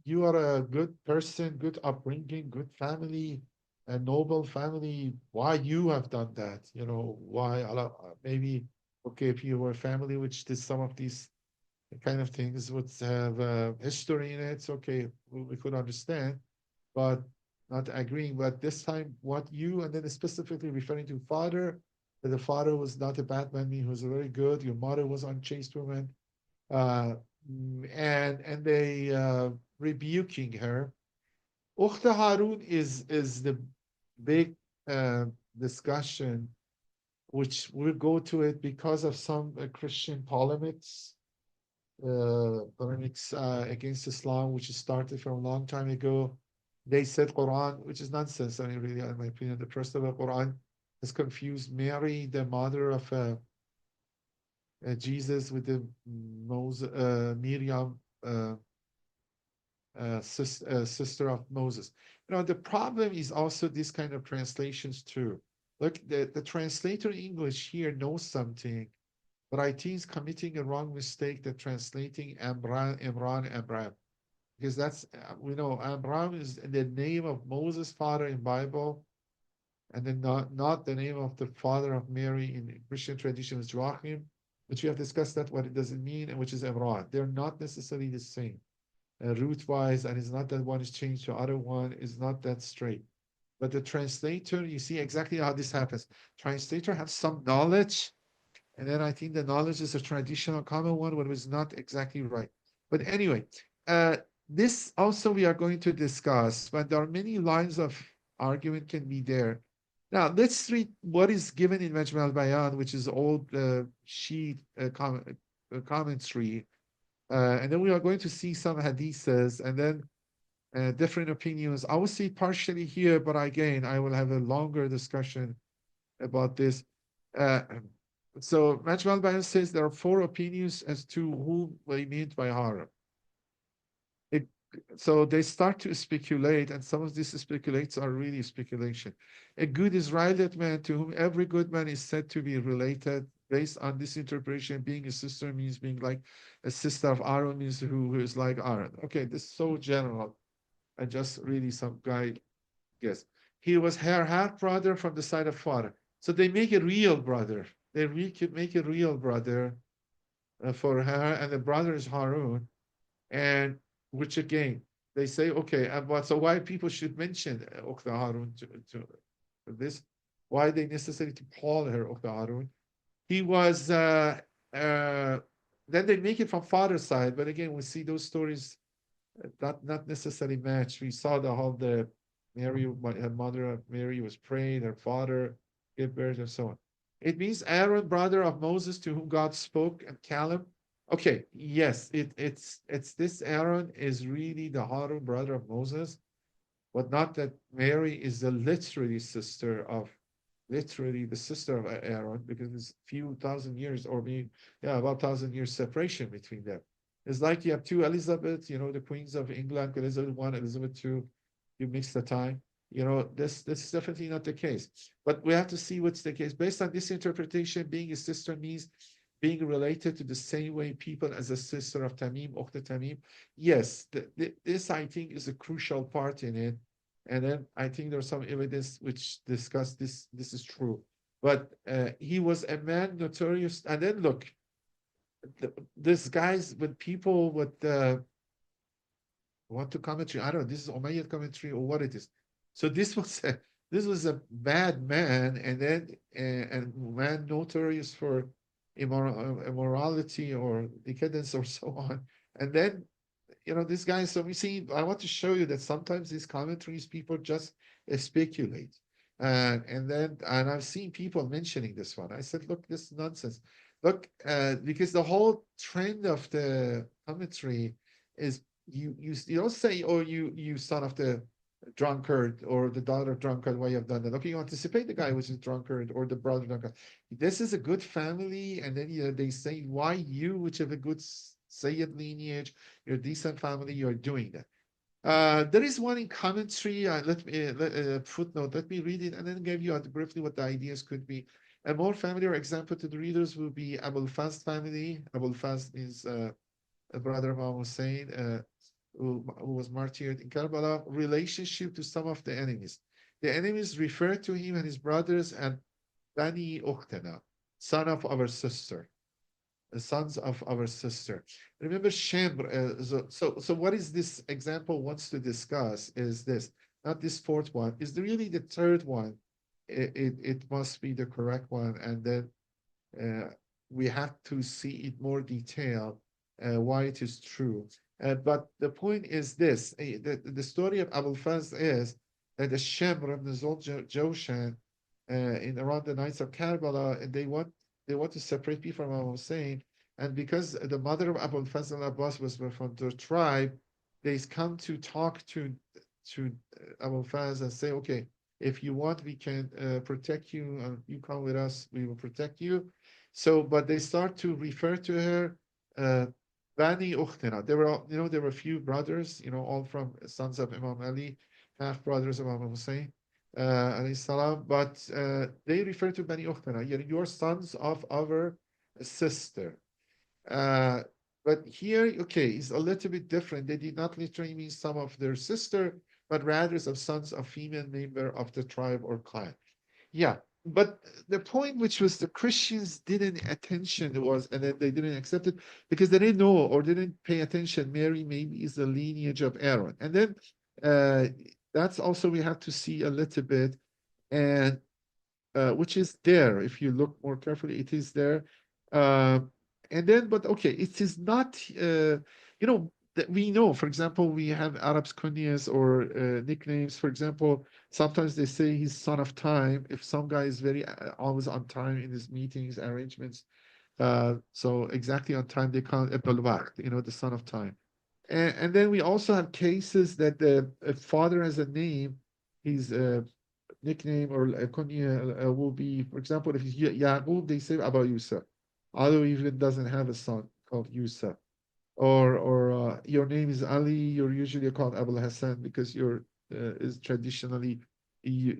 you are a good person, good upbringing, good family, a noble family. Why you have done that? Why? Maybe, okay, if you were a family which did some of these kind of things would have history in it, okay, we could understand, but not agreeing. But this time, what you, and then specifically referring to father, that the father was not a bad man, he was very good. Your mother was unchaste woman, uh, and they rebuking her. Ukhta Harun is the big discussion, which we'll go to it because of some Christian polemics against Islam, which started from a long time ago. They said Quran, which is nonsense. I mean, really, in my opinion, the first of the Quran has confused Mary, the mother of Jesus, with the Miriam, sister of Moses. The problem is also this kind of translations too. Look, the translator in English here knows something but I think he's committing a wrong mistake that translating Imran, because that's, we know Amram is the name of Moses' father in Bible, and then not the name of the father of Mary in Christian tradition is Joachim, which we have discussed that what it doesn't mean, and which is Imran. They're not necessarily the same root-wise, and it's not that one is changed to other one, is not that straight. But the translator, you see exactly how this happens. Translator has some knowledge, and then I think the knowledge is a traditional common one, but it was not exactly right. But anyway, this also we are going to discuss, but there are many lines of argument can be there. Now, let's read what is given in Majma al-Bayan, which is old sheet commentary. And then we are going to see some hadiths and then different opinions. I will see partially here, but again, I will have a longer discussion about this. So Majma al-Bayan says there are 4 opinions as to who we mean by haram. So they start to speculate, and some of these speculates are really speculation. A good Israelite man to whom every good man is said to be related, based on this interpretation, being a sister means being like a sister of Aaron, means who is like Aaron. Okay, this is so general. I just really some guy guess. He was her half brother from the side of father. So they make a real brother. They make a real brother for her, and the brother is Harun. And which again, they say, okay, but so why people should mention Ukhta Harun to this? Why they necessary to call her Ukhta Harun? He was, then they make it from father's side, but again, we see those stories not necessarily match. We saw the Mary, her mother Mary was praying, her father gave birth, and so on. It means Aaron, brother of Moses, to whom God spoke, and Caleb. Okay, yes, it's this Aaron is really the Harun, brother of Moses, but not that Mary is the literally the sister of Aaron, because it's few thousand years, or maybe, yeah, about 1,000 years separation between them. It's like you have 2 Elizabeth, the queens of England, Elizabeth I, Elizabeth II, you mix the time. This is definitely not the case. But we have to see what's the case. Based on this interpretation, being a sister means being related to the same way people as a sister of Tamim, Ukhta Tamim. Yes, this I think is a crucial part in it. And then I think there's some evidence which discuss this is true. But he was a man notorious. And then look, this guy's when people would want to commentary, I don't know, this is Umayyad commentary or what it is. So this was a bad man, and then and man notorious for immorality or decadence or so on. And then, this guy, so we see, I want to show you that sometimes these commentaries, people just speculate. And I've seen people mentioning this one. I said, look, this is nonsense. Look, because the whole trend of the commentary is you don't say, oh, you son of the drunkard or the daughter of drunkard, why you have done that. Okay, you anticipate the guy which is drunkard or the brother drunkard. This is a good family, and then they say, why you, which have a good Sayyid lineage, you're a decent family, you're doing that. There is one in commentary. Footnote. Let me read it and then give you briefly what the ideas could be. A more familiar example to the readers will be Abul Fazl family. Abul Fazl is a brother of Imam Hussein, who was martyred in Karbala. Relationship to some of the enemies. The enemies refer to him and his brothers and Bani Ukhtana, son of our sister. The sons of our sister. Remember Shem. So what is this example wants to discuss is this, not this 4th one, is really the 3rd one. It must be the correct one, and then we have to see it more detail why it is true. But the point is this: the story of Abul Fazl is that the Shem Ibn Joshan in around the nights of Karbala, and they want to separate people from Imam Hussein, and because the mother of Abul Fazl Abbas was from the tribe, they come to talk to Abul Fazl and say, okay, if you want, we can protect you, and you come with us, we will protect you. So, but they start to refer to her Bani Ukhtina. There were a few brothers, all from sons of Imam Ali, half brothers of Imam Hussein, alayhi salam, but they refer to Bani Ukhtina. You're sons of our sister. Uh, but here, okay, it's a little bit different. They did not literally mean some of their sister, but rather of sons of female member of the tribe or clan. Yeah, but the point which was the Christians didn't attention was, and then they didn't accept it because they didn't know or didn't pay attention. Mary maybe is the lineage of Aaron, and then uh, that's also we have to see a little bit, and which is there. If you look more carefully, it is there. Uh, and then, but okay, it is not, that we know, for example, we have Arabs kunyas or nicknames. For example, sometimes they say he's son of time. If some guy is very always on time in his meetings, arrangements, so exactly on time, they call it Waqt, the son of time. And then we also have cases that the father has a name, he's nickname or kunya will be, for example, if it's Yaqub, they say about Yusuf, although even doesn't have a son called Yusuf. Or your name is Ali, you're usually called Abul Hassan because you're is traditionally you,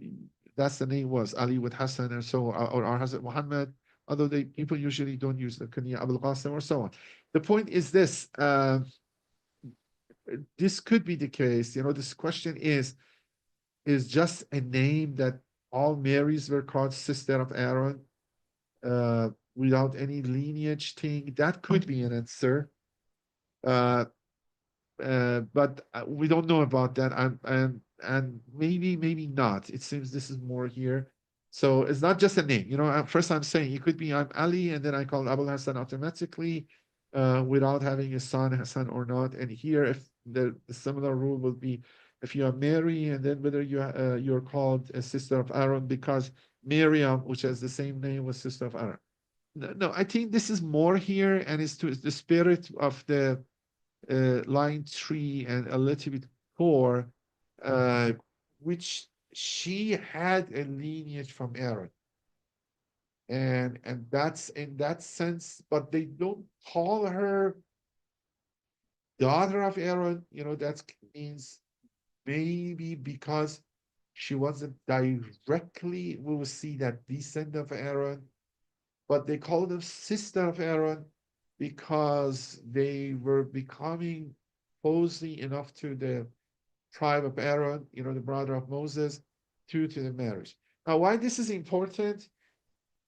that's the name was Ali with Hassan and so on, or Hazrat Muhammad, although people usually don't use the kunya Abul Qasim or so on. The point is this. This could be the case. This question is just a name that all Marys were called sister of Aaron without any lineage thing. That could be an answer. Uh, but we don't know about that. And maybe not. It seems this is more here. So it's not just a name. First I'm saying it could be I'm Ali, and then I call Abul Hassan automatically without having a son, Hassan or not. And here, if the similar rule would be if you are Mary, and then whether you're called a sister of Aaron because Maryam, which has the same name, was sister of Aaron. No, I think this is more here, and it's to the spirit of the line 3 and a little bit 4, uh, which she had a lineage from Aaron. And that's in that sense, but they don't call her daughter of Aaron. That means maybe because she wasn't directly, we will see that descendant of Aaron, but they call them sister of Aaron because they were becoming closely enough to the tribe of Aaron, the brother of Moses, due to the marriage. Now, why this is important?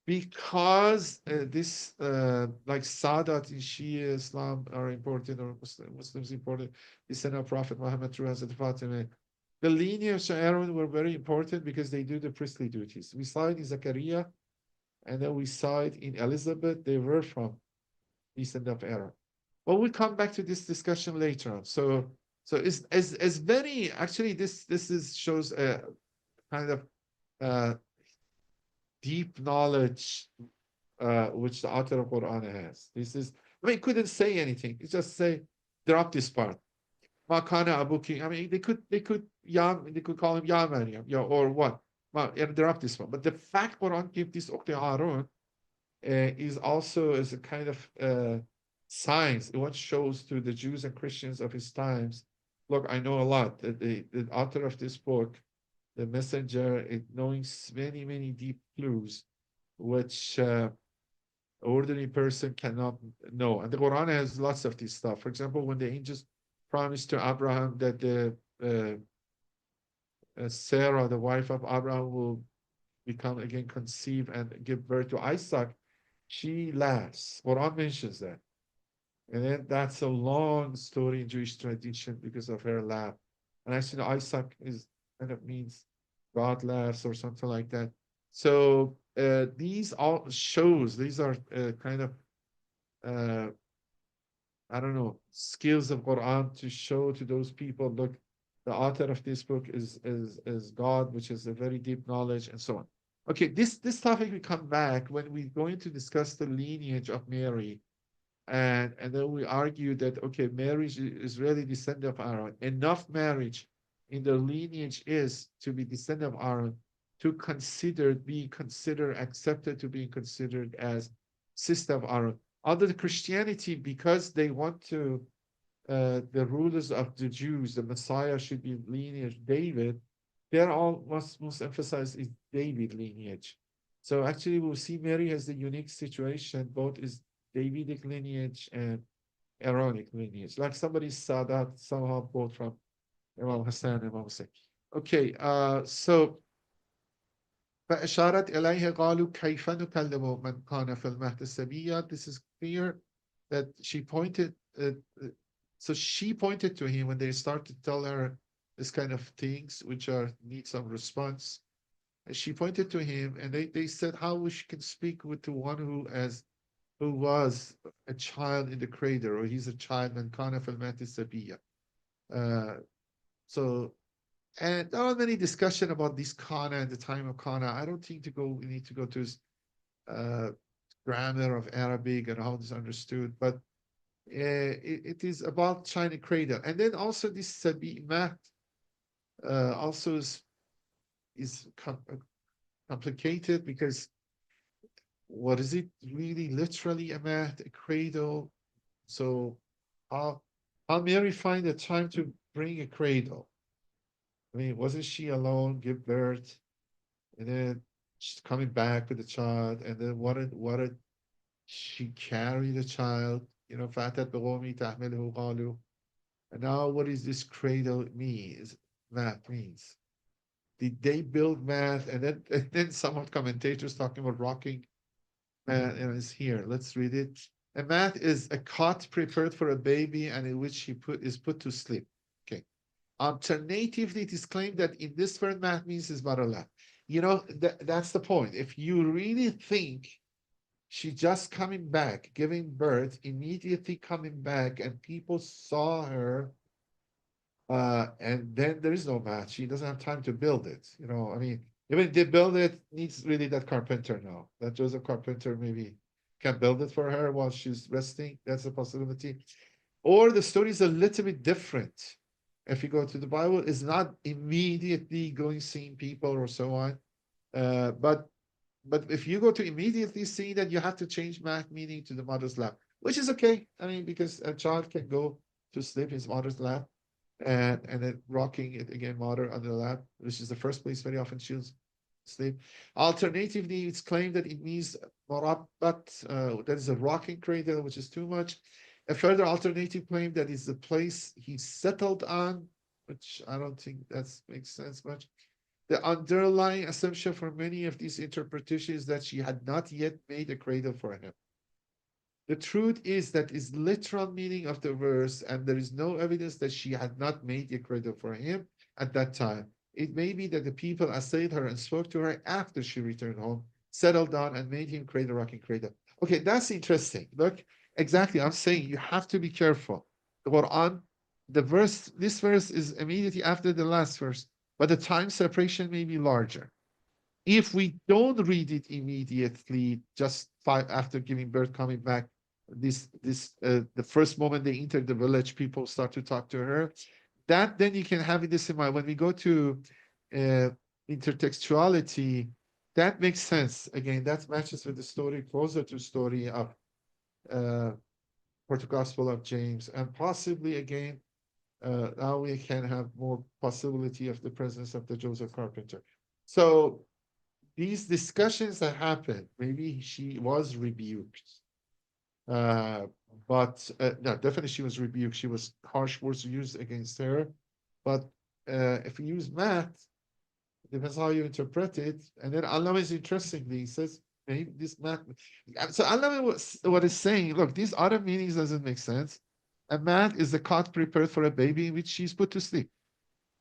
Because this, like Sadat in Shia Islam are important, or Muslims important, descendant of Prophet Muhammad through Hazrat Fatima. The lineage of Aaron were very important because they do the priestly duties. We saw it in Zachariah, and then we saw it in Elizabeth. They were from descendant of Aaron. But we'll come back to this discussion later on. So it's very actually this is shows a kind of uh, deep knowledge which the author of Quran has. This is, I mean, he couldn't say anything. He just say drop this part. Makana Abuki. I mean, they could call him Ya Maryam, or what? And drop this one. But the fact Quran gives this Uqti Harun is also as a kind of signs. What shows to the Jews and Christians of his times. Look, I know a lot. The author of this book, the messenger, knowing many deep clues, which ordinary person cannot know. And the Quran has lots of this stuff. For example, when the angels promised to Abraham that the Sarah, the wife of Abraham, will become again conceive and give birth to Isaac, she laughs. Quran mentions that. And then that's a long story in Jewish tradition because of her laugh. And actually, Isaac is kind of means God laughs or something like that. So these all shows, these are kind of, uh, I don't know, skills of Quran to show to those people, look, the author of this book is God, which is a very deep knowledge and so on. Okay, this topic we come back when we're going to discuss the lineage of Mary. And then we argue that, okay, marriage is really descendant of Aaron. Enough marriage in the lineage is to be descendant of Aaron to be considered, accepted to be considered as sister of Aaron. Other Christianity, because they want to, the rulers of the Jews, the Messiah should be lineage David, they're all most emphasize is David lineage. So actually, we'll see Mary has the unique situation, both is Davidic lineage and Aaronic lineage. Like somebody saw that somehow both from Imam Hassan and Imam Hussein. Okay, so فأشارت إليه قالوا كيف نكلم من كان في المهد صبيا. This is clear that she pointed, so she pointed to him when they started to tell her this kind of things which are need some response. And she pointed to him and they said how we can speak with the one who was a child in the cradle, or he's a child من كان في المهد صبيا. So and there are many discussion about this kana and the time of kana. I don't think we need to go to uh, grammar of Arabic and how it's understood, but it is about China cradle. And then also this sabi math also is complicated because what is it really literally a math, a cradle? So how Mary find the time to bring a cradle? I mean, wasn't she alone, give birth, and then she's coming back with the child, and then what did she carry the child? You know, فَأَتَتْ بِقَوْمِهِ تَحْمِلُهُ قَالُوا. And now what is this cradle means? Math means. Did they build math? And then some of commentators talking about rocking math, and it's here. Let's read it. A math is a cot prepared for a baby and in which he is put to sleep. Okay. Alternatively, it is claimed that in this word math means is barala. You know, that's the point. If you really think she just coming back, giving birth, immediately coming back, and people saw her, and then there is no math. She doesn't have time to build it. You know, I mean, even if they build it, needs really that carpenter now. That Joseph Carpenter maybe can build it for her while she's resting. That's a possibility. Or the story is a little bit different. If you go to the Bible, it's not immediately going seeing people or so on. But if you go to immediately see that, you have to change math meaning to the mother's lap, which is okay. I mean, because a child can go to sleep in his mother's lap and then rocking it again, mother on the lap, which is the first place very often she'll sleep. Alternatively, it's claimed that it means morabbat, that is a rocking cradle, which is too much. A further alternative claim that is the place he settled on, which I don't think that makes sense much. The underlying assumption for many of these interpretations is that she had not yet made a cradle for him. The truth is that is literal meaning of the verse, and there is no evidence that she had not made a cradle for him at that time. It may be that the people assailed her and spoke to her after she returned home, settled down, and made him cradle rocking cradle. Okay, that's interesting. Look, exactly. I'm saying you have to be careful. The Quran, this verse is immediately after the last verse, but the time separation may be larger. If we don't read it immediately, just after giving birth, coming back, the first moment they enter the village, people start to talk to her. That then you can have this in mind. When we go to intertextuality, that makes sense. Again, that matches with the story, closer to story of Gospel of James, and possibly again, now we can have more possibility of the presence of the Joseph Carpenter. So these discussions that happened, maybe she was rebuked. But no, definitely she was rebuked. She was harsh words used against her. But if you use math, it depends how you interpret it. And then Allah is interestingly, he says, maybe this math. So Allah what is saying, look, these other meanings doesn't make sense. A math is the cot prepared for a baby in which she's put to sleep.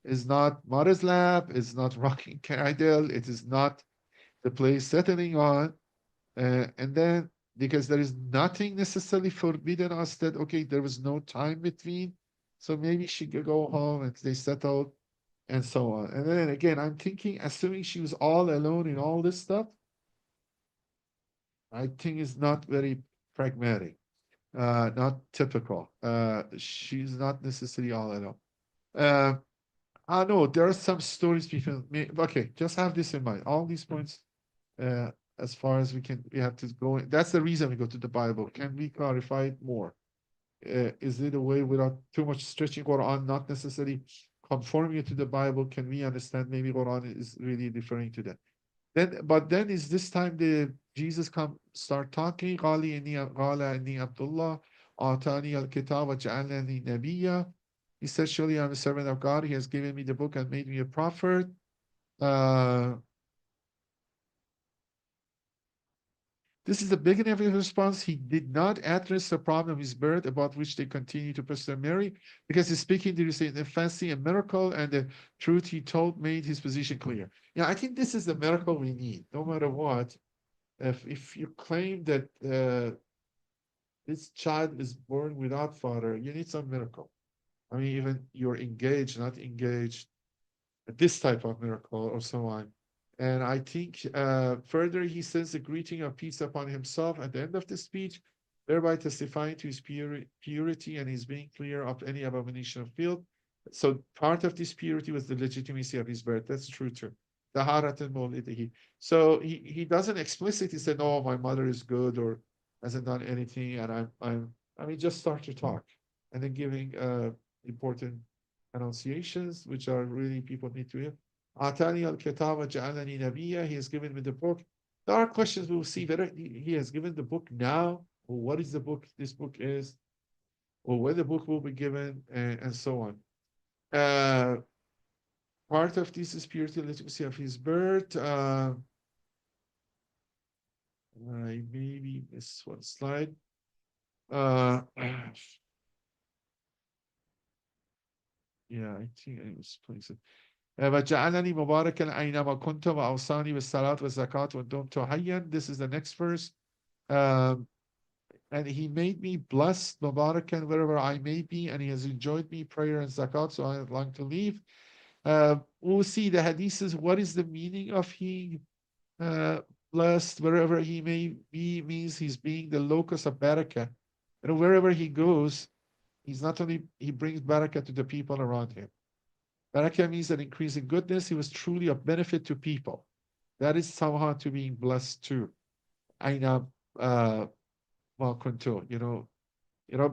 It's not mother's lap, it's not rocking cradle, it is not the place settling on. And then because there is nothing necessarily forbidden us that, okay, there was no time between. So maybe she could go home and they settled and so on. And then again, I'm thinking, assuming she was all alone in all this stuff, I think is not very pragmatic, not typical. She's not necessarily all alone. I know there are some stories people, okay, just have this in mind. All these points, as far as we have to go. That's the reason we go to the Bible. Can we clarify it more? Is it a way without too much stretching Quran, not necessarily conforming it to the Bible? Can we understand maybe Quran is really referring to that? But then is this time the Jesus come start talking? قال إني عبد الله أعطاني الكتاب وجعلني نبيا. He said, surely I'm a servant of God. He has given me the book and made me a prophet. Uh, This is the beginning of his response. He did not address the problem of his birth, about which they continue to pursue Mary, because he's speaking to the infancy, a miracle, and the truth he told made his position clear. Yeah, I think this is the miracle we need, no matter what. If you claim that this child is born without father, you need some miracle. I mean, even you're engaged, not engaged, this type of miracle or so on. And I think further, he sends a greeting of peace upon himself at the end of the speech, thereby testifying to his purity and his being clear of any abomination of filth. So part of this purity was the legitimacy of his birth. That's true too. Taharat and mawlidihi. So he doesn't explicitly say, no, my mother is good or hasn't done anything, and I mean, just start to talk and then giving important annunciations, which are really people need to hear. Atani al-Kitab ja'alani nabiyya. He has given me the book. There are questions we will see whether he has given the book now, or what is the book this book is, or when the book will be given, and so on. Part of this is purity and legitimacy of his birth. I maybe missed one slide. Yeah, I think I was placing. وجعلني مباركا أينما كنت وأوصاني بالصلاة والزكاة ودمت حيا. This is the next verse. Um, and he made me blessed, Mubarakan, wherever I may be, and he has enjoyed me prayer and zakat, so I would like to leave. We'll see the hadiths. What is the meaning of he blessed wherever he may be? Means he's being the locus of barakah. And wherever he goes, he's not only he brings barakah to the people around him. Barakah means an increase in goodness. He was truly of benefit to people. That is somehow to being blessed too. Aina ma kuntu,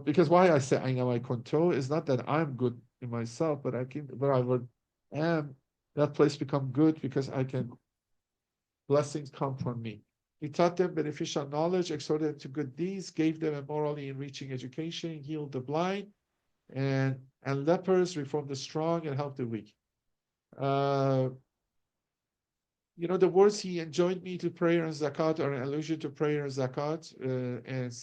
because why I say aina ma kuntu is not that I'm good in myself, but I can, but I would am, that place become good because I can, blessings come from me. He taught them beneficial knowledge, exhorted them to good deeds, gave them a morally enriching education, healed the blind and lepers, reformed the strong, and helped the weak. The words he enjoined me to prayer and zakat are an allusion to prayer and zakat and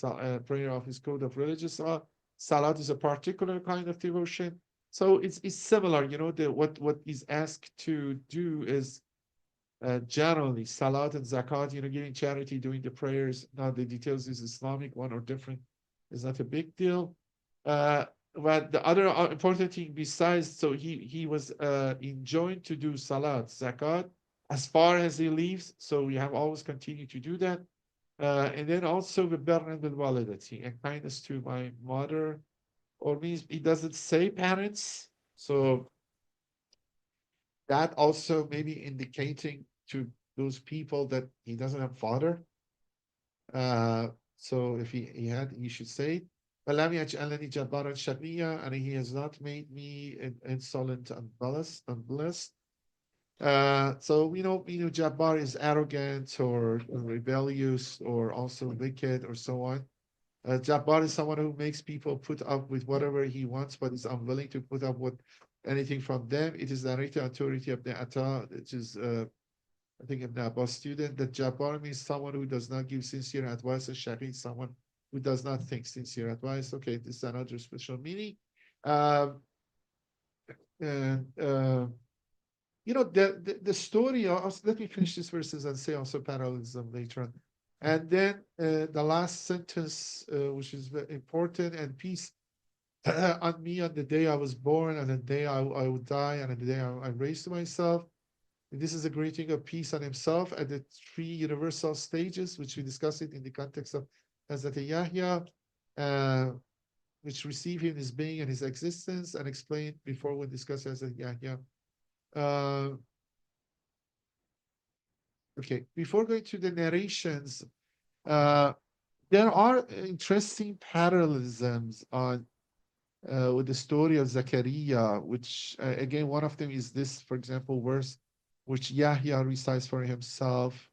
prayer of his code of religious law. Salat is a particular kind of devotion. So it's similar, what is asked to do is generally salat and zakat, giving charity, doing the prayers. Now the details is Islamic one or different is not a big deal. But the other important thing besides, so he was enjoined to do salat, zakat, as far as he leaves. So we have always continued to do that. And then also the birran bil walidati, and kindness to my mother, or means he doesn't say parents. So that also maybe indicating to those people that he doesn't have father. So if he had, he should say it. And he has not made me insolent and blessed. So Jabbar is arrogant or rebellious or also wicked or so on. Jabbar is someone who makes people put up with whatever he wants, but is unwilling to put up with anything from them. It is the narrated authority of the Atta, which is, I think, Ibn Abbas student, that Jabbar means someone who does not give sincere advice, and Shafi someone who does not think sincere advice. Okay, this is another special meaning. And the story of, let me finish these verses and say also parallelism later on. And then the last sentence, which is very important, and peace on me on the day I was born, and the day I would die, and the day I raised myself. And this is a greeting of peace on himself at the three universal stages, which we discussed it in the context of Hazrat Yahya, which receive him his being and his existence, and explained before we discussed Hazrat Yahya. Okay, before going to the narrations, there are interesting parallelisms on with the story of Zachariah, which again, one of them is this, for example, verse which Yahya recites for himself,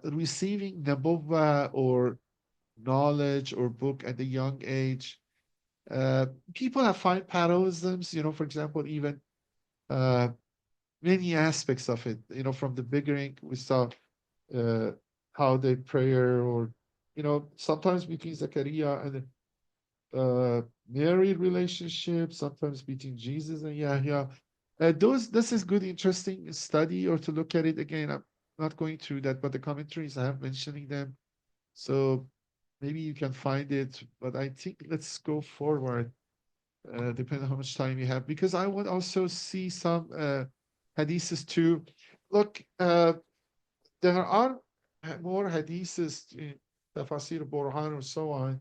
receiving nabuwwah or knowledge or book at a young age. People have find parallelisms, for example, even uh, many aspects of it, from the beginning, we saw uh, how they prayer or, sometimes between Zachariah and Mary relationship, sometimes between Jesus and Yahya. This is good, interesting study or to look at it again. I'm not going through that, but the commentaries I have mentioning them. So maybe you can find it, but I think let's go forward, depending on how much time you have, because I would also see some hadiths too. Look, there are more hadiths in Tafsir, Burhan, or so on.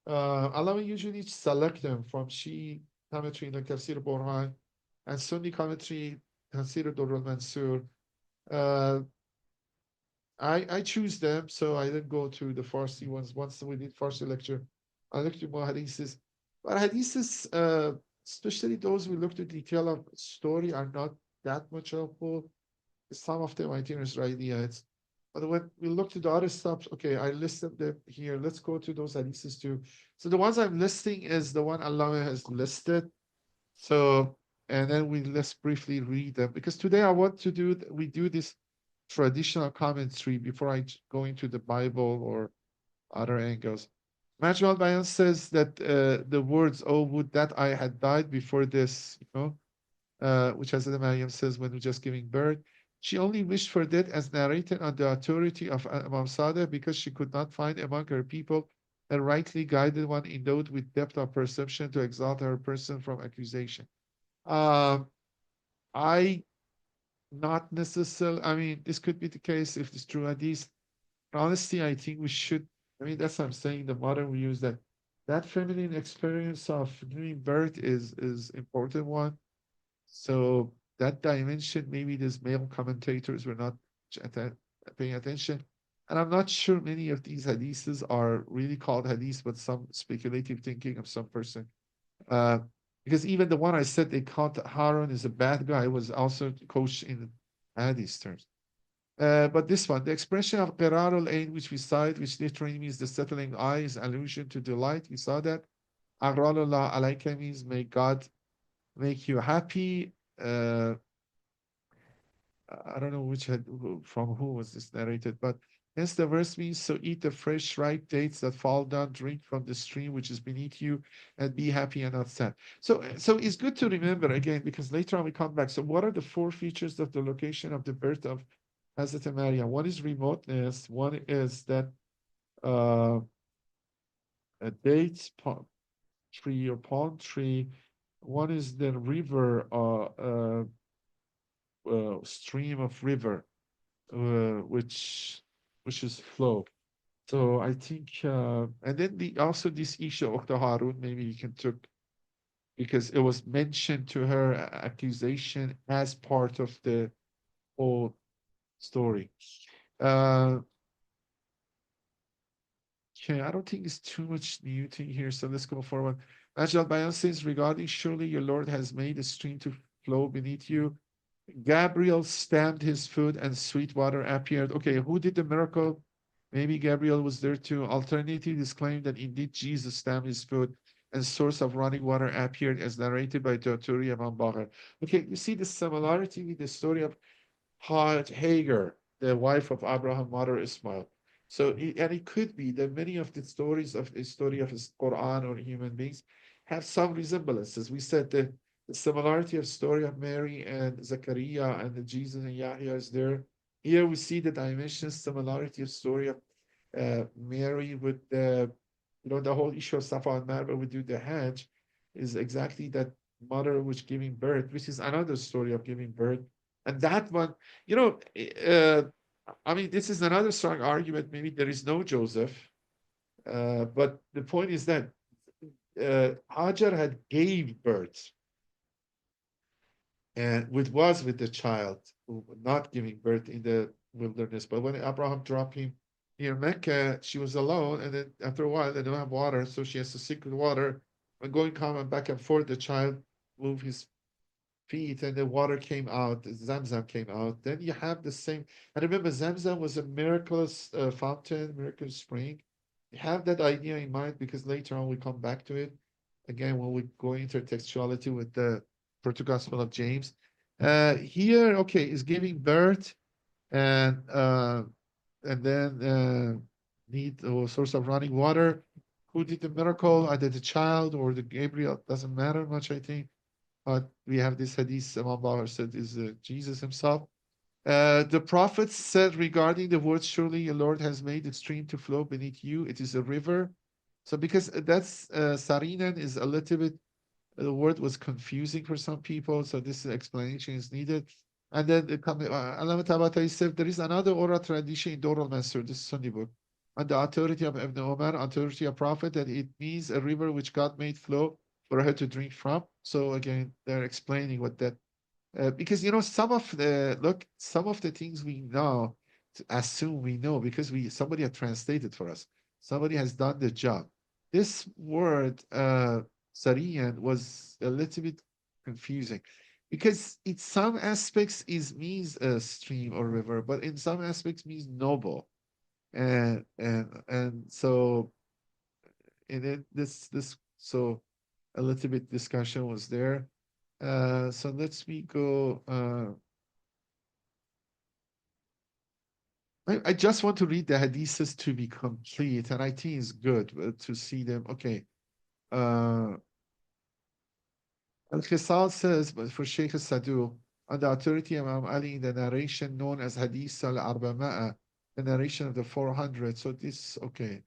Alama usually select them from Shi'i commentary like Tafsir Burhan and Sunni commentary Tafsir Durr al-Mansur. Uh, I choose them, so I didn't go to the Farsi ones. Once we did Farsi lecture, I looked at more hadiths. But hadiths, especially those we looked at detail of story, are not that much helpful. Some of them I think is right. Yeah, but when we look to the other stuff, okay, I listed them here. Let's go to those hadiths too. So the ones I'm listing is the one Allah has listed. So, and then let's briefly read them because today I want to we do this traditional commentary before I go into the Bible or other angles. Majmal Bayan says that the words, "Oh, would that I had died before this," which Hazrat Maryam says when we're just giving birth. She only wished for death as narrated on the authority of Imam Sadeh because she could not find among her people a rightly guided one endowed with depth of perception to exalt her person from accusation. Um, I not necessarily, I mean, this could be the case if it's true hadith. Honestly, I think we should, I mean, that's what I'm saying, the modern we use that feminine experience of giving birth is important one. So that dimension, maybe these male commentators were not paying attention. And I'm not sure many of these hadiths are really called hadiths, but some speculative thinking of some person. Uh, because even the one I said they called Harun is a bad guy was also coached in hadith terms. But this one, the expression of qirar al-ain, which we cite, which literally means the settling eye, is allusion to delight. We saw that. Agralullah alayka means may God make you happy. I don't know from who was this narrated, but hence the verse means, so eat the fresh ripe dates that fall down, drink from the stream which is beneath you, and be happy and not sad. So it's good to remember again, because later on we come back. So what are the four features of the location of the birth of Hazrat Maryam? One is remoteness, one is that uh, a tree or palm tree, one is the river, stream of river, which is flow. So I think, and then also this issue of the Harun, maybe you can took because it was mentioned to her accusation as part of the whole story. Uh, okay, I don't think it's too much new thing here, so let's go forward. Ajal Bayan says, regarding surely your Lord has made a stream to flow beneath you. Gabriel stamped his foot and sweet water appeared. Okay, who did the miracle? Maybe Gabriel was there too. Alternative is claimed that indeed Jesus stamped his foot and source of running water appeared as narrated by Dr. Imam Bagher. Okay, you see the similarity with the story of Hagar, the wife of Abraham, mother Ismail. So, and it could be that many of the stories of the story of the Quran or human beings have some resemblances. We said that the similarity of story of Mary and Zachariah and the Jesus and Yahya is there. Here we see the dimensions similarity of story of Mary with the whole issue of Safa and Marwa we do the Hajj is exactly that mother which giving birth, which is another story of giving birth. And that one, I mean, this is another strong argument. Maybe there is no Joseph, but the point is that Hajar had gave birth and with the child, not giving birth in the wilderness. But when Abraham dropped him near Mecca, she was alone, and then after a while they don't have water, so she has to seek the water. And going come and back and forth, the child moved his feet and the water came out, Zamzam came out. Then you have the same. And remember, Zamzam was a miraculous fountain, miraculous spring. You have that idea in mind because later on we come back to it. Again, when we go intertextuality with the Proto Gospel of James. Here, okay, is giving birth and then need a source of running water. Who did the miracle? Either the child or the Gabriel, doesn't matter much, I think. But we have this hadith, Imam Bahar said, is Jesus himself. The prophets said regarding the words, surely your Lord has made the stream to flow beneath you. It is a river. So because that's Sarinan is a little bit, the word was confusing for some people. So this explanation is needed. And then Allamah Tabatabai said there is another oral tradition in Doral Mansur, this Sunni book, on the authority of Ibn Umar, authority of Prophet, that it means a river which God made flow for her to drink from. So again, they're explaining what that, because some of the things we know, assume we know because somebody had translated for us, somebody has done the job. This word Sariyan was a little bit confusing because in some aspects it means a stream or river, but in some aspects means noble, and so and then this so a little bit discussion was there. So let's me go. I just want to read the hadiths to be complete, and I think it's good to see them. Okay. Al-Khisal says, but for Sheikh Sadu, on the authority of Imam Ali in the narration known as Hadith al-Arbama'a, the narration of the 400. So this, okay.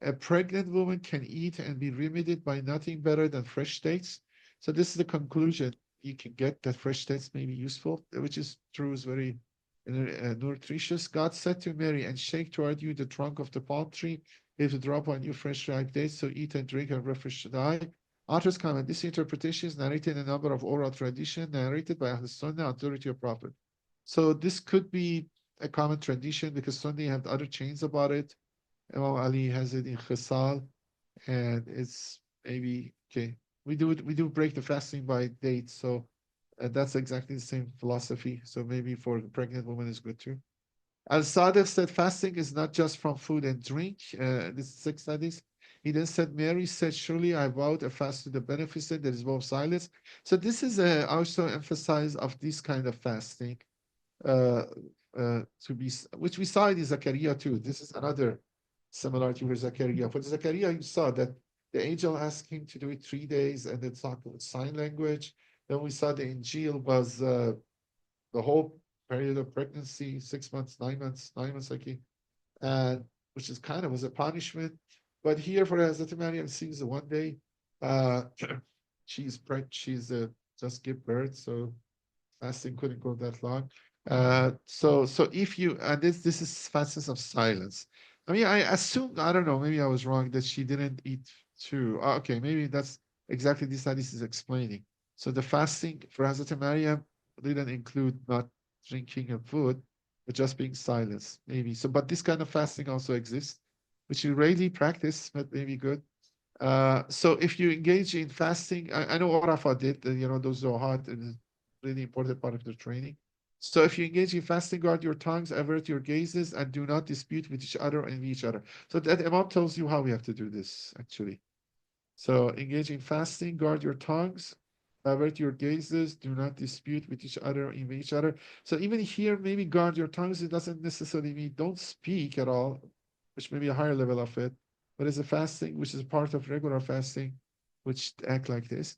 A pregnant woman can eat and be remedied by nothing better than fresh dates. So this is the conclusion. You can get that fresh dates may be useful, which is true, is very nutritious. God said to Mary, and shake toward you the trunk of the palm tree, if to drop on you fresh ripe dates, so eat and drink and refresh the eye. Authors comment, this interpretation is narrated in a number of oral tradition narrated by Ahl Sunnah, authority of Prophet. So this could be a common tradition because Sunni have other chains about it. Imam Ali has it in Khisal, and it's maybe okay. We do break the fasting by date, so that's exactly the same philosophy. So maybe for the pregnant woman is good too. Al-Sadiq said fasting is not just from food and drink. This is 6 studies. He then said, Mary said, surely I vowed a fast to the beneficent, there is both silence. So this is also emphasize of this kind of fasting uh, to be, which we saw in Zachariah too. This is another similarity with Zachariah. For Zachariah, you saw that the angel asked him to do it 3 days and then talk with sign language. Then we saw the Injil was the whole period of pregnancy, 6 months, 9 months, like, and which is kind of was a punishment. But here for Hazrat Maryam, it seems one day, uh, she's pregnant, she's just give birth, so fasting couldn't go that long. So if you and this is fastness of silence. I mean, I assumed, I don't know, maybe I was wrong that she didn't eat too. Okay, maybe that's exactly this hadith is explaining. So the fasting for Hazrat Maryam didn't include not drinking and food, but just being silent, maybe. So, but this kind of fasting also exists, which you rarely practice, but maybe good. So if you engage in fasting, I know Arafat did, those are hard and really important part of their training. So if you engage in fasting, guard your tongues, avert your gazes, and do not dispute with each other and each other. So that Imam tells you how we have to do this, actually. So engage in fasting, guard your tongues, avert your gazes, do not dispute with each other in each other. So even here, maybe guard your tongues, it doesn't necessarily mean don't speak at all, which may be a higher level of it, but it's a fasting, which is part of regular fasting, which act like this.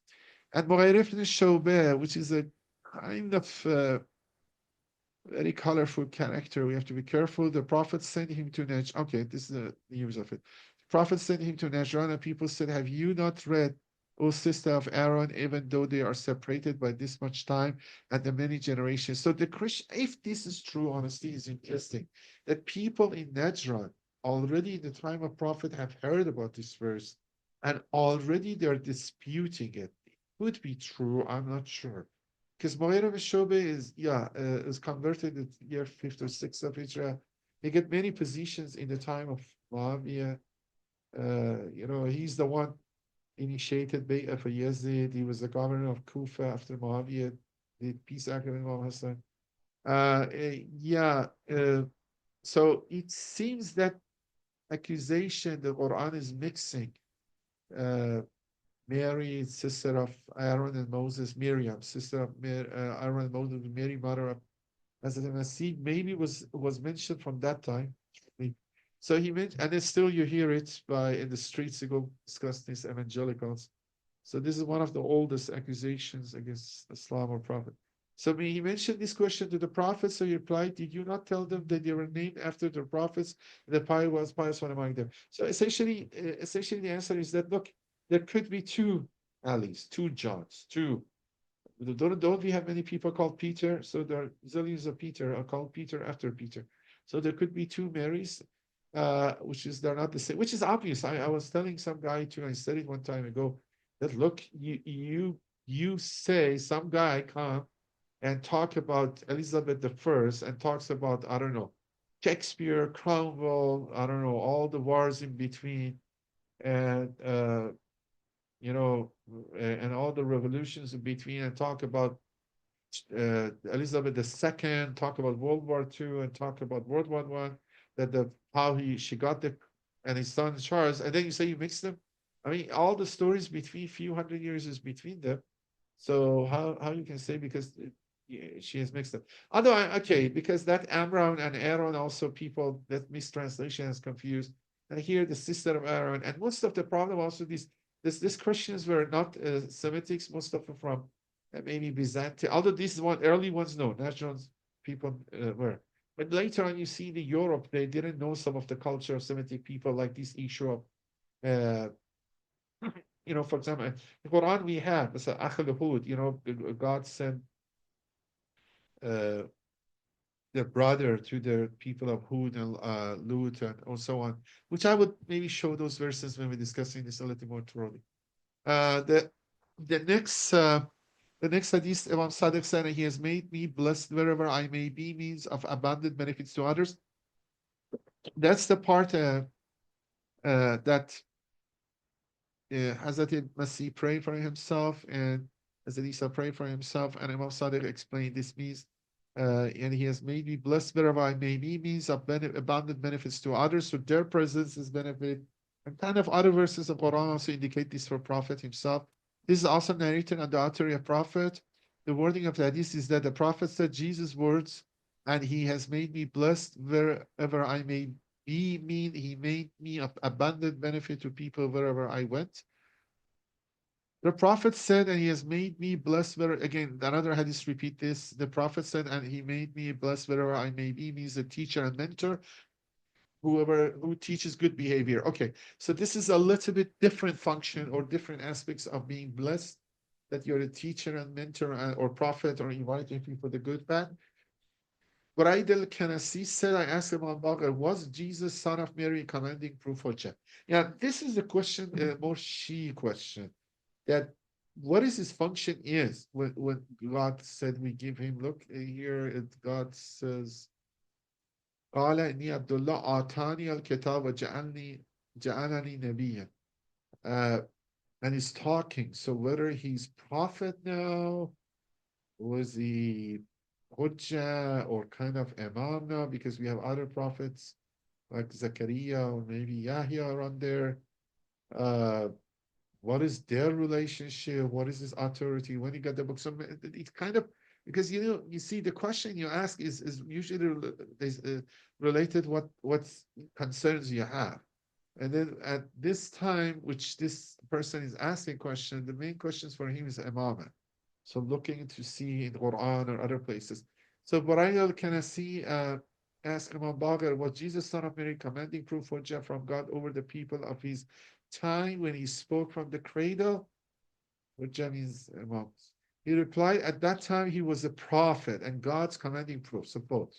And Mughayr ibn Shawbah, which is a kind of very colorful character. We have to be careful. The Prophet sent him to Najran. Okay, this is the news of it. The Prophet sent him to Najran, and people said, have you not read, O sister of Aaron, even though they are separated by this much time and the many generations? So the Christian, if this is true, honestly, is interesting that people in Najran already in the time of Prophet have heard about this verse, and already they're disputing it. It could be true, I'm not sure. Because Mughayr Shobe is converted in the year 5th or 6th of Hijrah. He get many positions in the time of Muawiyah. He's the one initiated Bay'ah for Yazid. He was the governor of Kufa after Muawiyah the peace agreement Imam Hassan. Yeah. So it seems that accusation the Quran is mixing uh, Mary, sister of Aaron and Moses, Maryam, sister of Aaron and Moses, Mary, mother of Hazrat Masih, maybe was mentioned from that time. So he mentioned, and then still you hear it by in the streets. You go discuss these evangelicals. So this is one of the oldest accusations against Islam or Prophet. So he mentioned this question to the Prophet. So he replied, "Did you not tell them that they were named after the prophets? The pious one among them." So essentially, the answer is that look, there could be two Alis, two Johns, two. Don't we have many people called Peter? So there are zillions of Peter are called Peter after Peter. So there could be two Marys, which is they're not the same, which is obvious. I was telling some guy too, I said it one time ago, that look, you say some guy come and talk about Elizabeth the First and talks about, I don't know, Shakespeare, Cromwell, I don't know, all the wars in between, and you know, and all the revolutions in between, and talk about Elizabeth II, talk about World War II, and talk about World War One, that the how she got the and his son Charles, and then you say you mix them. I mean, all the stories between few hundred years is between them. So how you can say because she has mixed them? Although okay, because that Amram and Aaron also people that mistranslation has confused. And here the sister of Aaron, and most of the problem also these Christians were not Semitics. Most of them from maybe Byzantium. Although these one early ones, no, national people were. But later on, you see the Europe, they didn't know some of the culture of Semitic people, like this issue of uh, you know, for example, in the Quran we have, you know, God sent uh, their brother to the people of Hud and Lut and so on, which I would maybe show those verses when we're discussing this a little more thoroughly. Uh, the the next uh, the next hadith, Imam Sadiq said, "He has made me blessed wherever I may be," means of abundant benefits to others. That's the part that Hazrat Masih prayed for himself, and Hazrat Isa prayed for himself, and Imam Sadiq explained this means, and he has made me blessed wherever I may be, means of abundant benefits to others, so their presence is benefit. And kind of other verses of Quran also indicate this for Prophet himself. This is also narrated on the authority of Prophet. The wording of the hadith is that the Prophet said Jesus' words, and he has made me blessed wherever I may be, mean he made me of abundant benefit to people wherever I went. The Prophet said, and he has made me blessed wherever, again, another hadith repeat this. The Prophet said, and he made me blessed wherever I may be, means a teacher and mentor, who teaches good behavior. Okay, so this is a little bit different function or different aspects of being blessed, that you're a teacher and mentor or prophet or inviting people the good path. Buraid al-Kanasi said, I asked Imam Bagher, was Jesus son of Mary commanding proof or check? Yeah, this is a question, a more Shi'i question, that what is his function is when God said we give him, look here, God says, قال إني عبد الله آتاني الكتاب جعلني نبيا. And he's talking. So whether he's prophet now, was he Hujjah or kind of Imam now, because we have other prophets like Zachariah or maybe Yahya around there. Uh, what is their relationship? What is his authority? When he got the book, so it's kind of because you know you see the question you ask is usually related what concerns you have, and then at this time which this person is asking question, the main questions for him is imamah. So looking to see in Quran or other places. So Burayd al-Kanasi asked Imam Bagher, was Jesus son of Mary commanding proof hujjah from God over the people of his time when he spoke from the cradle? Hujjah means imams. He replied, at that time he was a prophet and God's commanding proof, so both.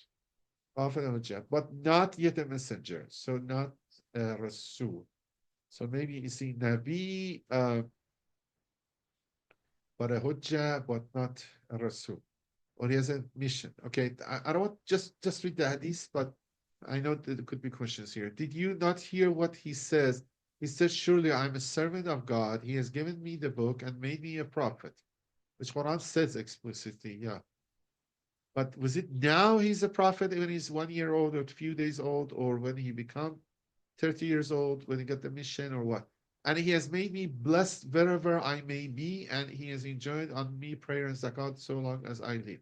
Prophet and Hujjah, but not yet a messenger, so not a Rasul. So maybe you see Nabi, but a Hujjah, but not a Rasul. Or he has a mission. Okay, I don't want just read the hadith, but I know that there could be questions here. Did you not hear what he says? He says, surely I'm a servant of God. He has given me the book and made me a prophet. which Quran says explicitly, yeah. But was it now he's a prophet when he's 1 year old or a few days old, or when he become 30 years old, when he got the mission, or what? And he has made me blessed wherever I may be, and he has enjoined on me prayer and zakat so long as I live.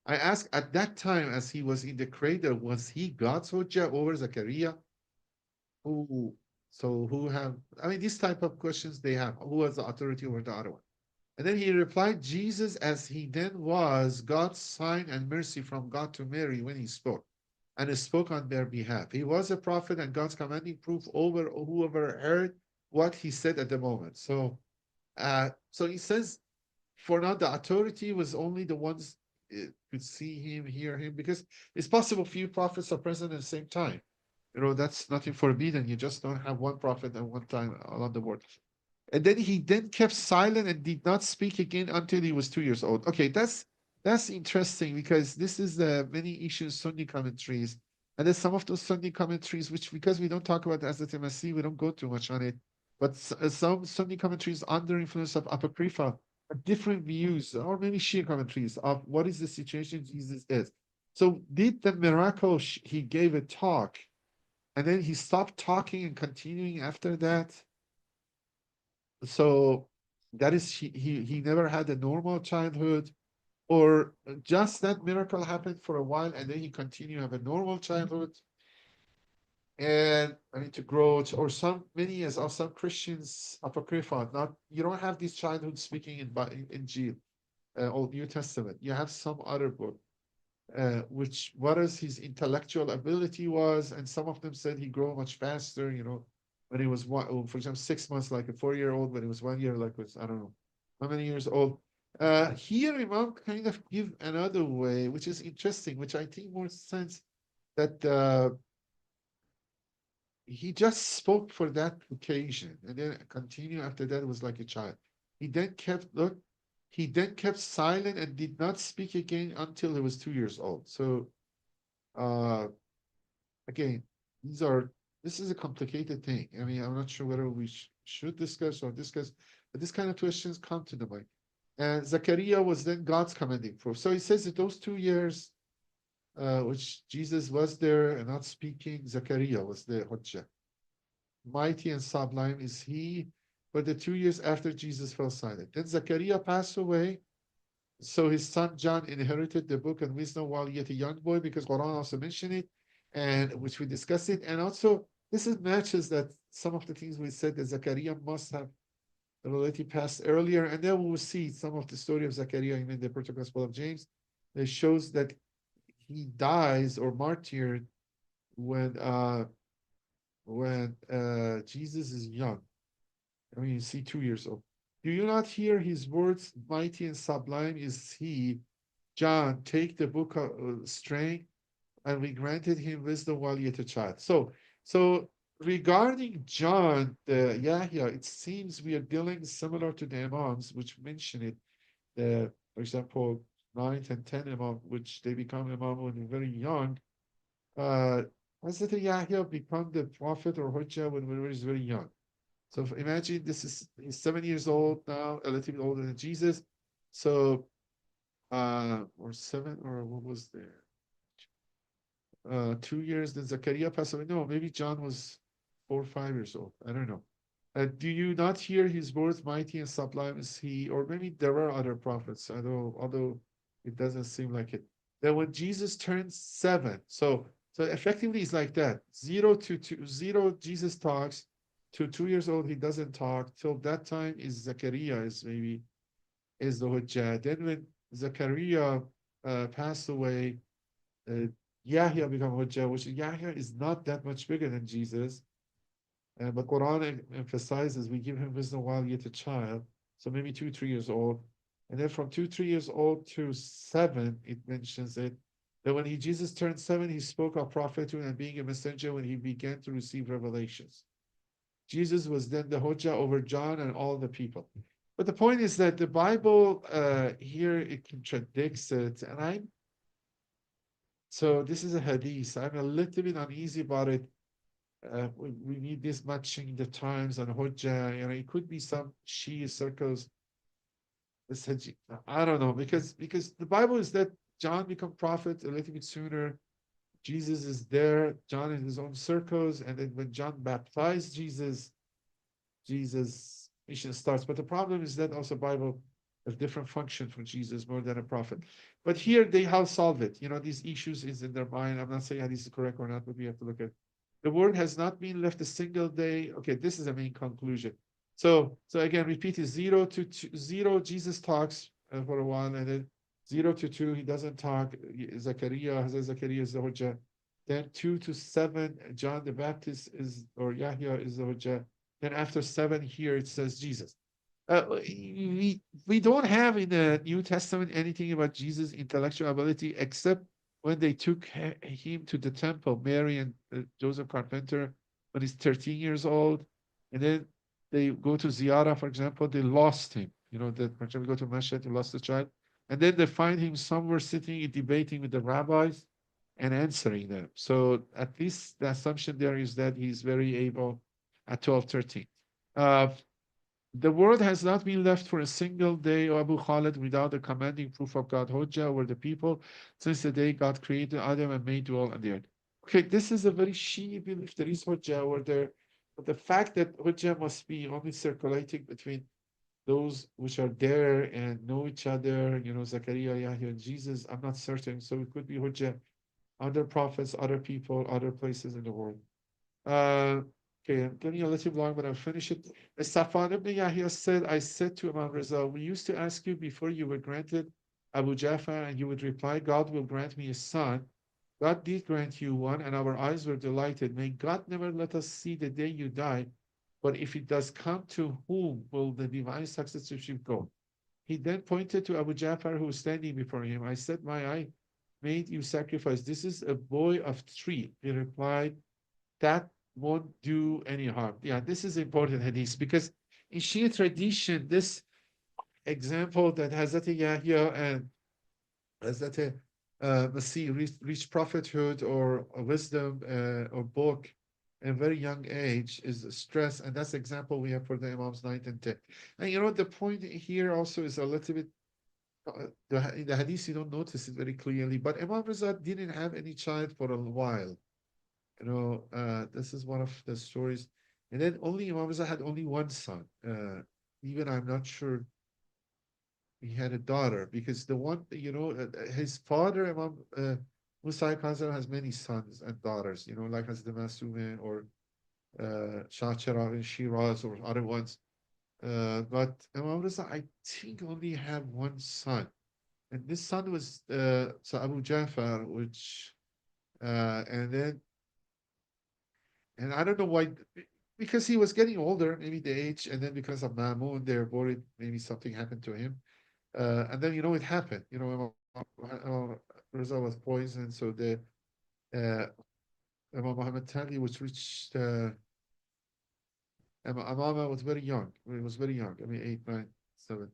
I ask, at that time, as he was in the cradle, was he God's hujjah over Zachariah? Who, so who have, I mean, these type of questions they have. Who has the authority over the other one? And then he replied, Jesus, as he then was, God's sign and mercy from God to Mary when he spoke, and he spoke on their behalf. He was a prophet and God's commanding proof over whoever heard what he said at the moment. So he says, for now, the authority was only the ones could see him, hear him, because it's possible few prophets are present at the same time. That's nothing forbidden. You just don't have one prophet at one time around the world. And then he then kept silent and did not speak again until he was 2 years old. Okay, that's interesting, because this is the many issues Sunni commentaries. And then some of those Sunni commentaries, which because we don't talk about Hazrat Masih, we don't go too much on it. But some Sunni commentaries under influence of Apocrypha have different views, or maybe Shia commentaries, of what is the situation Jesus is. So did the miracle he gave a talk, and then he stopped talking and continuing after that? So that is he never had a normal childhood, or just that miracle happened for a while and then he continued to have a normal childhood, and I mean to grow, or some many as of some Christians apocrypha, not, you don't have this childhood speaking in Injil, Old New Testament. You have some other book, which what is his intellectual ability was, and some of them said he grew much faster, when he was one, for example, 6 months like a 4-year-old, when he was 1 year like was, I don't know how many years old. Here Imam kind of give another way, which is interesting, which I think more sense, that he just spoke for that occasion, and then continue after that was like a child. He then kept silent and did not speak again until he was 2 years old. So uh, again, this is a complicated thing. I mean, I'm not sure whether we should discuss, but this kind of questions come to the mind. And Zachariah was then God's commanding proof. So he says that those 2 years, which Jesus was there and not speaking, Zachariah was the hujjah. Mighty and sublime is he, but the 2 years after Jesus fell silent. Then Zachariah passed away. So his son John inherited the book and wisdom while yet a young boy, because Quran also mentioned it, and which we discussed it. And also, this is matches that some of the things we said that Zachariah must have already passed earlier. And then we will see some of the story of Zachariah in the Proto Gospel of James that shows that he dies or martyred when Jesus is young. I mean, you see 2 years old. Do you not hear his words? Mighty and sublime is he. John, take the book of strength, and we granted him wisdom while yet a child. So regarding John, the Yahya, it seems we are dealing similar to the Imams, which mention it. For example, 9th and 10th Imam, which they become Imam when they're very young. Hazrat Yahya become the prophet or Hujjah when he was very young. So imagine he's 7 years old now, a little bit older than Jesus. So, or seven, or what was there? 2 years, then Zachariah passed away. No, maybe John was 4 or 5 years old. I don't know. Do you not hear his words, mighty and sublime is he? Or maybe there are other prophets, although it doesn't seem like it. Then when Jesus turned 7, so effectively it's like that. 0 Jesus talks. To 2 years old, he doesn't talk. Till that time is Zachariah is the Hujjah. Then when Zachariah passed away, Yahya became Hujjah, which Yahya is not that much bigger than Jesus. But Quran emphasizes we give him wisdom while yet a child. So maybe 2, 3 years old. And then from 2, 3 years old to 7, it mentions it. That when Jesus turned 7, he spoke of prophethood and being a messenger when he began to receive revelations. Jesus was then the Hujjah over John and all the people. But the point is that the Bible here, it contradicts it. So this is a hadith. I'm a little bit uneasy about it. We need this matching the times on Hujjah. It could be some Shia circles I don't know, because the Bible is that John become prophet a little bit sooner. Jesus is there, John in his own circles, and then when John baptized Jesus mission starts. But the problem is that also Bible has different function for Jesus more than a prophet. But here they have solved it. These issues is in their mind. I'm not saying this is correct or not, but we have to look at. The word has not been left a single day. Okay, this is the main conclusion. So again, repeat is 0 to 0. Jesus talks for a while, and then 0 to 2, he doesn't talk. Zachariah, Hazrat Zachariah is the Hujjah. Then 2 to 7, John the Baptist or Yahya is the Hujjah. Then after 7 here, it says Jesus. We don't have in the New Testament anything about Jesus' intellectual ability except when they took him to the temple, Mary and Joseph Carpenter, when he's 13 years old. And then they go to Ziyara, for example, they lost him. That for example, we go to Mashhad, they lost the child. And then they find him somewhere sitting and debating with the rabbis and answering them. So at least the assumption there is that he's very able at 12, 13. The world has not been left for a single day, O Abu Khalid, without the commanding proof of God Hujjah over the people since the day God created Adam and made dwell on the earth. Okay, this is a very Shi'i belief. There is Hujjah over there. But the fact that Hujjah must be only circulating between those which are there and know each other, Zachariah, Yahya, and Jesus, I'm not certain. So it could be Hujjah, other prophets, other people, other places in the world. Okay, I'm getting a little long, but I'll finish it. As Safwan ibn Yahya said, I said to Imam Raza, we used to ask you before you were granted Abu Jafar, and you would reply, God will grant me a son. God did grant you one, and our eyes were delighted. May God never let us see the day you die. But if it does come, to whom will the divine successorship go? He then pointed to Abu Jafar, who was standing before him. I said, my eye made you sacrifice. This is a boy of 3. He replied, that won't do any harm. Yeah, this is important hadith because in Shia tradition, this example that Hazrat Yahya and Hazrat Masih reached prophethood or wisdom or book at a very young age is stress, and that's the example we have for the Imams 9 and 10. And the point here also is a little bit in the hadith you don't notice it very clearly, but Imam Raza didn't have any child for a while. This is one of the stories. And then only Imam Raza had only one son. Even I'm not sure he had a daughter because the one, his father, Imam Musa Kazan, has many sons and daughters, like as the Masume or Shah Cheragh in Shiraz or other ones. But Imam Raza, I think, only had one son. And this son was so Abu Jafar, which, and then and I don't know why, because he was getting older, maybe the age, and then because of Mamun, they're worried maybe something happened to him. And then, it happened. Rizal was poisoned, so the Imam Muhammad Tali was reached, Amama was very young. He was very young. I mean, 8, 9, 7.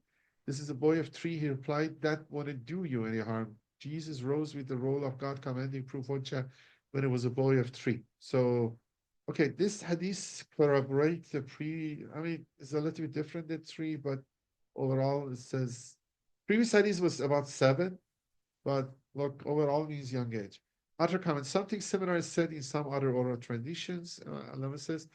This is a boy of 3. He replied, that wouldn't do you any harm. Jesus rose with the role of God commanding proof when he was a boy of 3. So, okay, this hadith corroborates it's a little bit different than 3, but overall it says, previous hadith was about 7, but look, overall means young age. Other comment, something similar is said in some other oral traditions. Allamah says,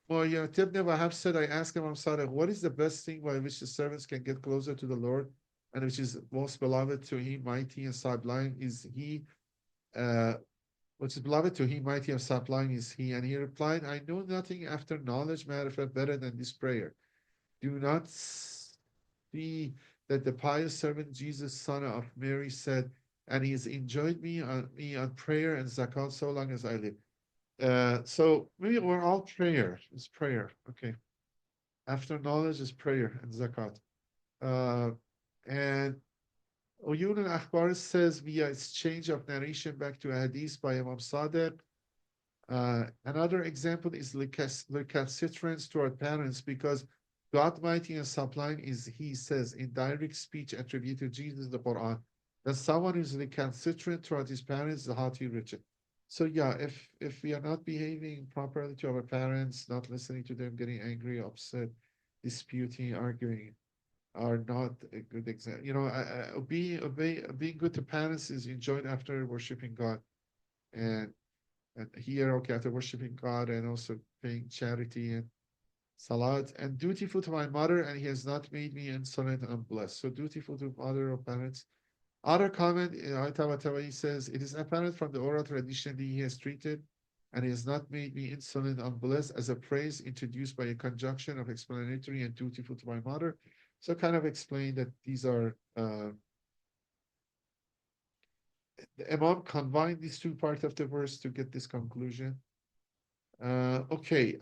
well, Tibni Wahab said, I asked Imam Sadiq, what is the best thing by which the servants can get closer to the Lord and which is most beloved to him, mighty and sublime is he, which is beloved to him, mighty and sublime is he. And he replied, I know nothing after knowledge, marifah, better than this prayer. Do not see that the pious servant Jesus, son of Mary, said, and he has enjoyed me on prayer and zakat so long as I live. So maybe we're all prayer. It's prayer. Okay. After knowledge is prayer and zakat. And Uyun al-Akhbar says via exchange of narration back to a hadith by Imam Sadiq. Another example is recalcitrance toward parents because God mighty and sublime is he says in direct speech attributed to Jesus in the Quran that someone who is recalcitrant toward his parents is a haughty rigid. So yeah, if we are not behaving properly to our parents, not listening to them, getting angry, upset, disputing, arguing, are not a good example. Being good to parents is enjoyed after worshiping God, and here, okay, after worshiping God and also paying charity and salat, and dutiful to my mother, and he has not made me insolent and blessed. So dutiful to mother or parents. Other comment, Al-Ṭabarisī says, it is apparent from the oral tradition that he has treated and he has not made me insolent and blessed as a praise introduced by a conjunction of explanatory and dutiful to my mother. So kind of explain that these are, the Imam combined these two parts of the verse to get this conclusion. Okay.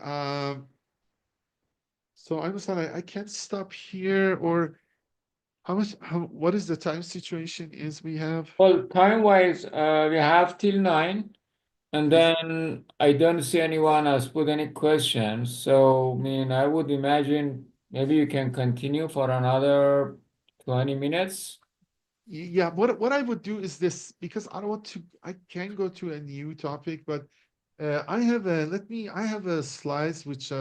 So I'm sorry, I can't stop here, or what is the time situation is we have? Well, time-wise, we have till 9, and Yes. then I don't see anyone has put any questions. So, I mean, I would imagine maybe you can continue for another 20 minutes. Yeah, what I would do is this, because I can go to a new topic, but I have a slides which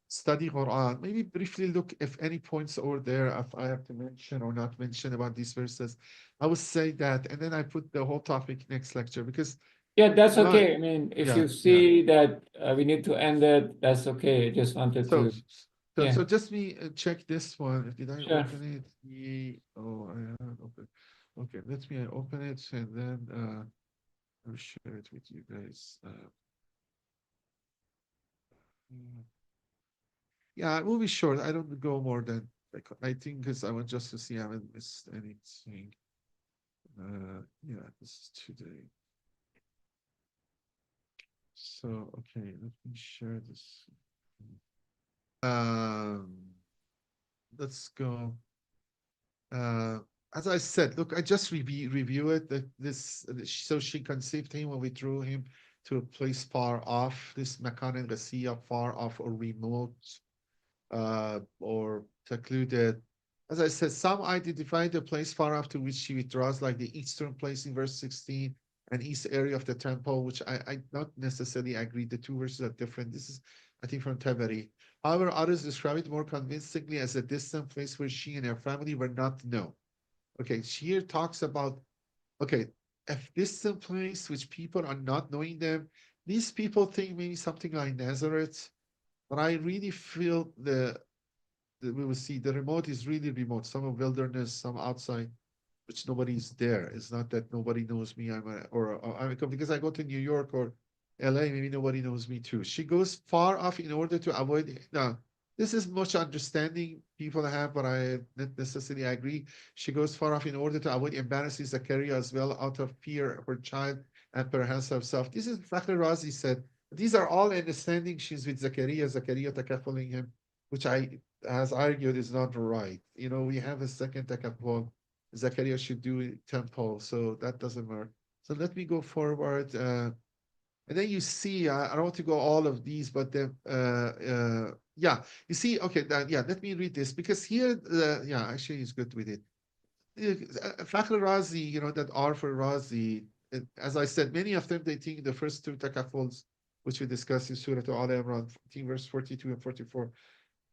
study Quran. Maybe briefly look if any points over there if I have to mention or not mention about these verses. I would say that, and then I put the whole topic next lecture because Yeah, that's not, okay. I mean, if yeah, you yeah. see that we need to end it, that's okay. Just wanted So, to, yeah, so just me check this one. Did I sure. open it? Oh, I haven't opened. Okay, let me open it and then I'll share it with you guys. Mm, yeah, it will be short. I don't go more than like I think because I want just to see I haven't missed anything. Yeah, this is today. So okay, let me share this. Um, let's go. Uh, as I said, look, I just review it. That so she conceived him and we drew him to a place far off. This makan and Ghasiya, far off or remote, or secluded. As I said, some identify the place far off to which she withdraws, like the eastern place in verse 16 and east area of the temple, which I not necessarily agree. The two verses are different. This is, I think, from Tabari. However, others describe it more convincingly as a distant place where she and her family were not known. Okay, she here talks about, okay, a distant place which people are not knowing them. These people think maybe something like Nazareth, but I really feel we will see the remote is really remote. Some of wilderness, some outside, which nobody's there. It's not that nobody knows me. Because I go to New York or LA, maybe nobody knows me too. She goes far off in order to avoid. Now, this is much understanding people have, but I not necessarily agree. She goes far off in order to avoid embarrassing Zachariah as well, out of fear of her child and perhaps herself. This is Fakhr Razi said. These are all understanding. She's with Zachariah, Zachariah takafuling him, which I has argued is not right. We have a second takaful. Zachariah should do temple, so that doesn't work. So let me go forward. And then you see, I don't want to go all of these, but yeah, you see, okay, yeah, let me read this because here, yeah, actually, he's good with it. Fakhr Razi, that R for Razi, as I said, many of them, they think the first two takafuls, which we discussed in Surah Al-Imran, I think verse 42 and 44,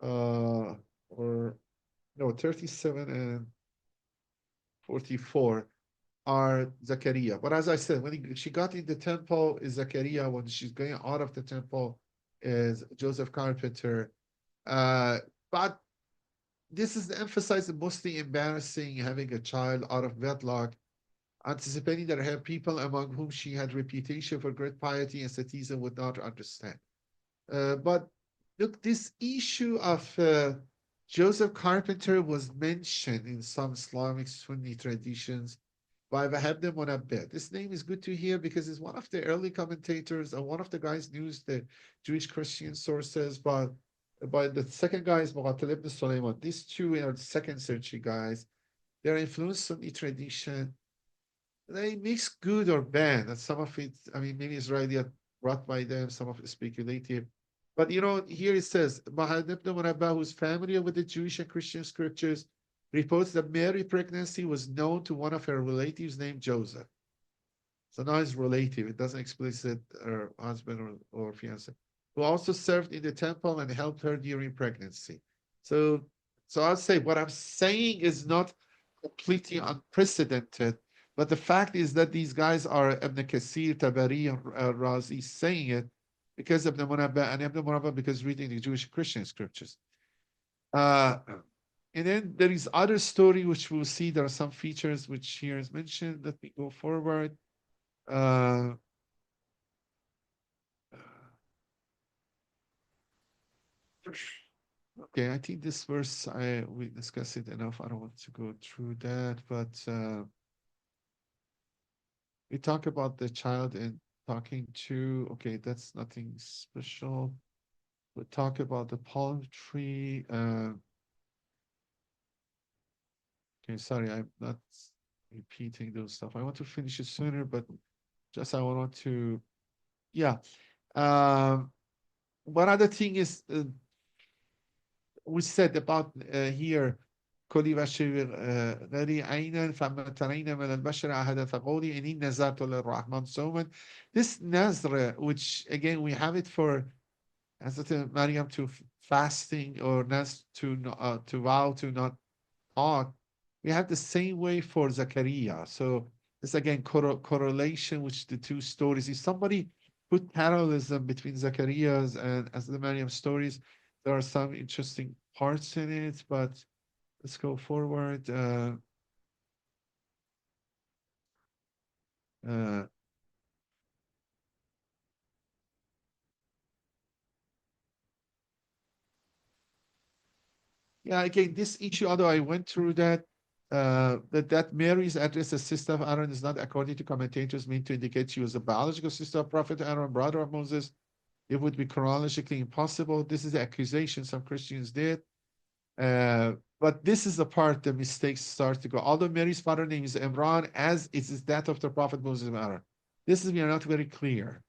or no, 37 and 44 are Zachariah. But as I said, she got in the temple is Zachariah. When she's going out of the temple is Joseph Carpenter. But this is emphasized mostly embarrassing having a child out of wedlock, anticipating that her people among whom she had reputation for great piety and asceticism would not understand. But look, this issue of Joseph Carpenter was mentioned in some Islamic Sunni traditions by Wahb ibn Munabbih. This name is good to hear because he's one of the early commentators and one of the guys used the Jewish Christian sources, but the second guy is Muqatil ibn Sulaiman. These two are second century guys. They're influenced Sunni tradition. They mix good or bad, and some of it, I mean, maybe Israeli brought by them, some of it speculative. But here it says, Muhammad ibn Munabbih, who's familiar with the Jewish and Christian scriptures, reports that Mary's pregnancy was known to one of her relatives named Joseph. So now it's relative. It doesn't explicit her husband or fiance, who also served in the temple and helped her during pregnancy. So So I'll say what I'm saying is not completely unprecedented, but the fact is that these guys are Ibn Kathir, Tabari, and Razi saying it because of the Munabbih, and Ibn Munabbih because reading the Jewish Christian scriptures. And then there is other story which we'll see. There are some features which here is mentioned. Let me go forward. Okay, I think this verse we discussed it enough. I don't want to go through that, but we talk about the child and talking to. Okay, that's nothing special. We talk about the palm tree. Okay, sorry, I'm not repeating those stuff. I want to finish it sooner, but just I want to, yeah. One other thing is we said about here كلي واشربي غلي عينا فما ترين من البشر أحدا فقولي إني نذرت للرحمن صوما. This nazr, which again we have it for Hazrat Maryam to fasting or to vow to not talk. We have the same way for Zachariah. So this again correlation which the two stories. If somebody put parallelism between Zachariah's and Hazrat Maryam's stories, there are some interesting parts in it, but let's go forward. Yeah, again, this issue, although I went through that, that Mary's address as sister of Aaron is not, according to commentators, meant to indicate she was a biological sister of Prophet Aaron, brother of Moses. It would be chronologically impossible. This is the accusation some Christians did. But this is the part the mistakes start to go. Although Mary's father name is Imran, as it is that of the Prophet Moses and Aaron. This is not very clear.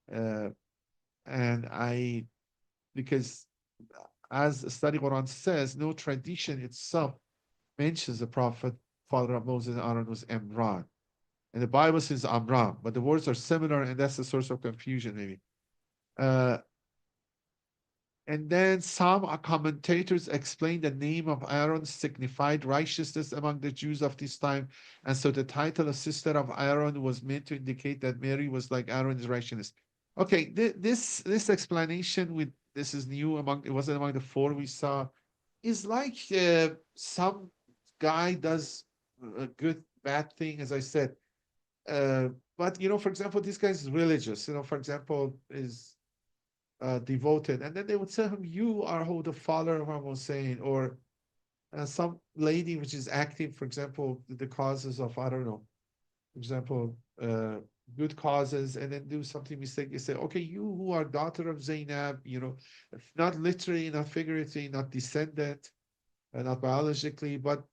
And because as Study Qur'an says, no tradition itself mentions the Prophet, father of Moses and Aaron was Imran. And the Bible says Amram, but the words are similar, and that's the source of confusion, maybe. And then some commentators explain the name of Aaron signified righteousness among the Jews of this time. And so the title of sister of Aaron was meant to indicate that Mary was like Aaron's righteousness. Okay, this explanation with this is new it wasn't among the four we saw, is like some guy does a good, bad thing, as I said. But, for example, this guy is religious, for example, is devoted, and then they would say him, you are who the father of Hussein, or some lady which is active, for example, the causes of, I don't know, for example, good causes, and then do something mistake. You say, okay, you who are daughter of Zainab, not literally, not figuratively, not descendant, not biologically, but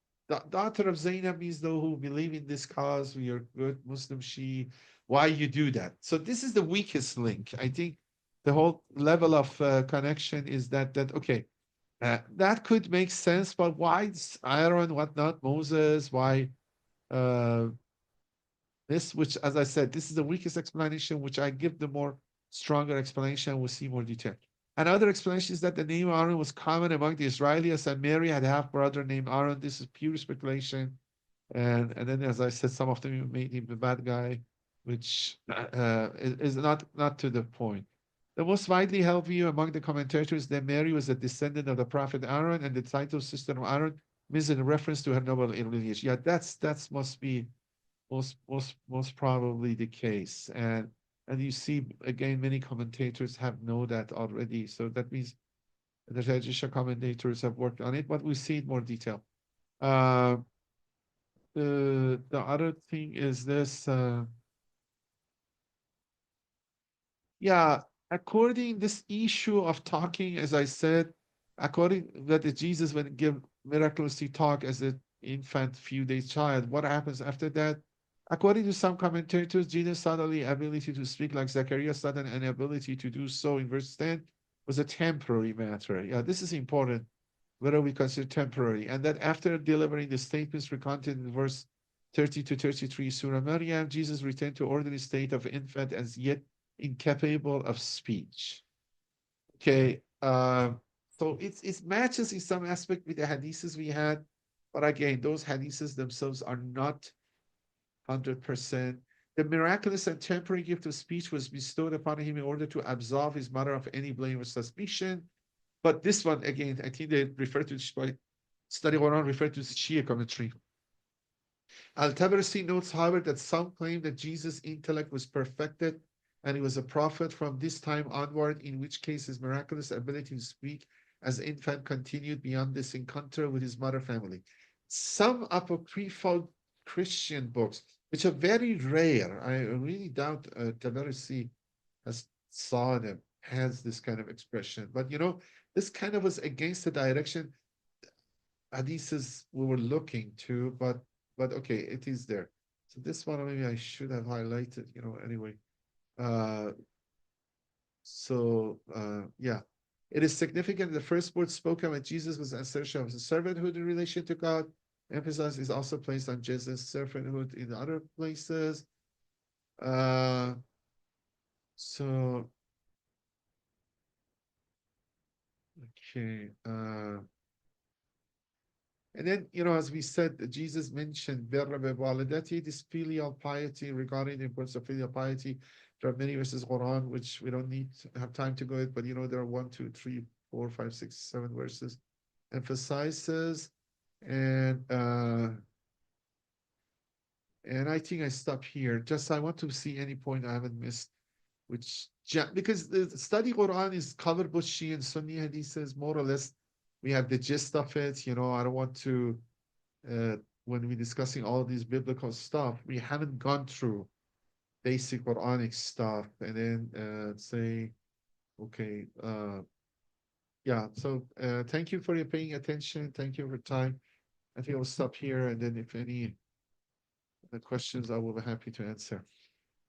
daughter of Zainab means though who believe in this cause, we are good Muslim Shi'i. Why you do that? So this is the weakest link. I think the whole level of connection is that okay, that could make sense, but why Aaron, whatnot, Moses, why this, which, as I said, this is the weakest explanation, which I give the more stronger explanation. We'll see more detail. Another explanation is that the name Aaron was common among the Israelis, and Mary had a half-brother named Aaron. This is pure speculation. And then, as I said, some of them made him the bad guy, which is not to the point. The most widely held view among the commentators that Mary was a descendant of the prophet Aaron, and the title sister of Aaron means in reference to her noble lineage. Yeah, that's must be most probably the case. And you see, again, many commentators have know that already. So that means the Tajisha commentators have worked on it, but we see it more detail. The other thing is this. Yeah, according this issue of talking, as I said, according that Jesus when give miraculously talk as an infant, few days child, what happens after that? According to some commentators, Jesus' suddenly ability to speak like Zachariah, sudden inability to do so in verse 10 was a temporary matter. Yeah, this is important, whether we consider temporary. And that after delivering the statements recounted in verse 30 to 33, Surah Maryam, Jesus returned to ordinary state of infant as yet incapable of speech. Okay, So it matches in some aspect with the hadiths we had, but again, those hadiths themselves are not 100%. The miraculous and temporary gift of speech was bestowed upon him in order to absolve his mother of any blame or suspicion. But this one, again, I think they refer to Study Qur'an, refer to Shia commentary. Al-Ṭabarisī notes, however, that some claim that Jesus' intellect was perfected and he was a prophet from this time onward, in which case his miraculous ability to speak as infant continued beyond this encounter with his mother family. Some apocryphal Christian books, which are very rare, I really doubt Ṭabarisī has saw them, has this kind of expression. But this kind of was against the direction hadiths we were looking to, but okay, it is there. So this one maybe I should have highlighted, anyway. Yeah. It is significant the first word spoken when Jesus was assertion of servanthood in relation to God. Emphasis is also placed on Jesus' servanthood in other places. So okay. And then, as we said, Jesus mentioned this filial piety, regarding the importance of filial piety. There are many verses Quran, which we don't need to have time to go into, but there are 1, 2, 3, 4, 5, 6, 7 verses emphasizes. And I think I stop here. Just I want to see any point I haven't missed, because the Study Quran is covered both Shia and Sunni hadiths, more or less. We have the gist of it. I don't want to, when we're discussing all these biblical stuff, we haven't gone through basic Quranic stuff and then say, okay, yeah. So thank you for your paying attention. Thank you for your time. I think I'll stop here, and then if any questions, I will be happy to answer.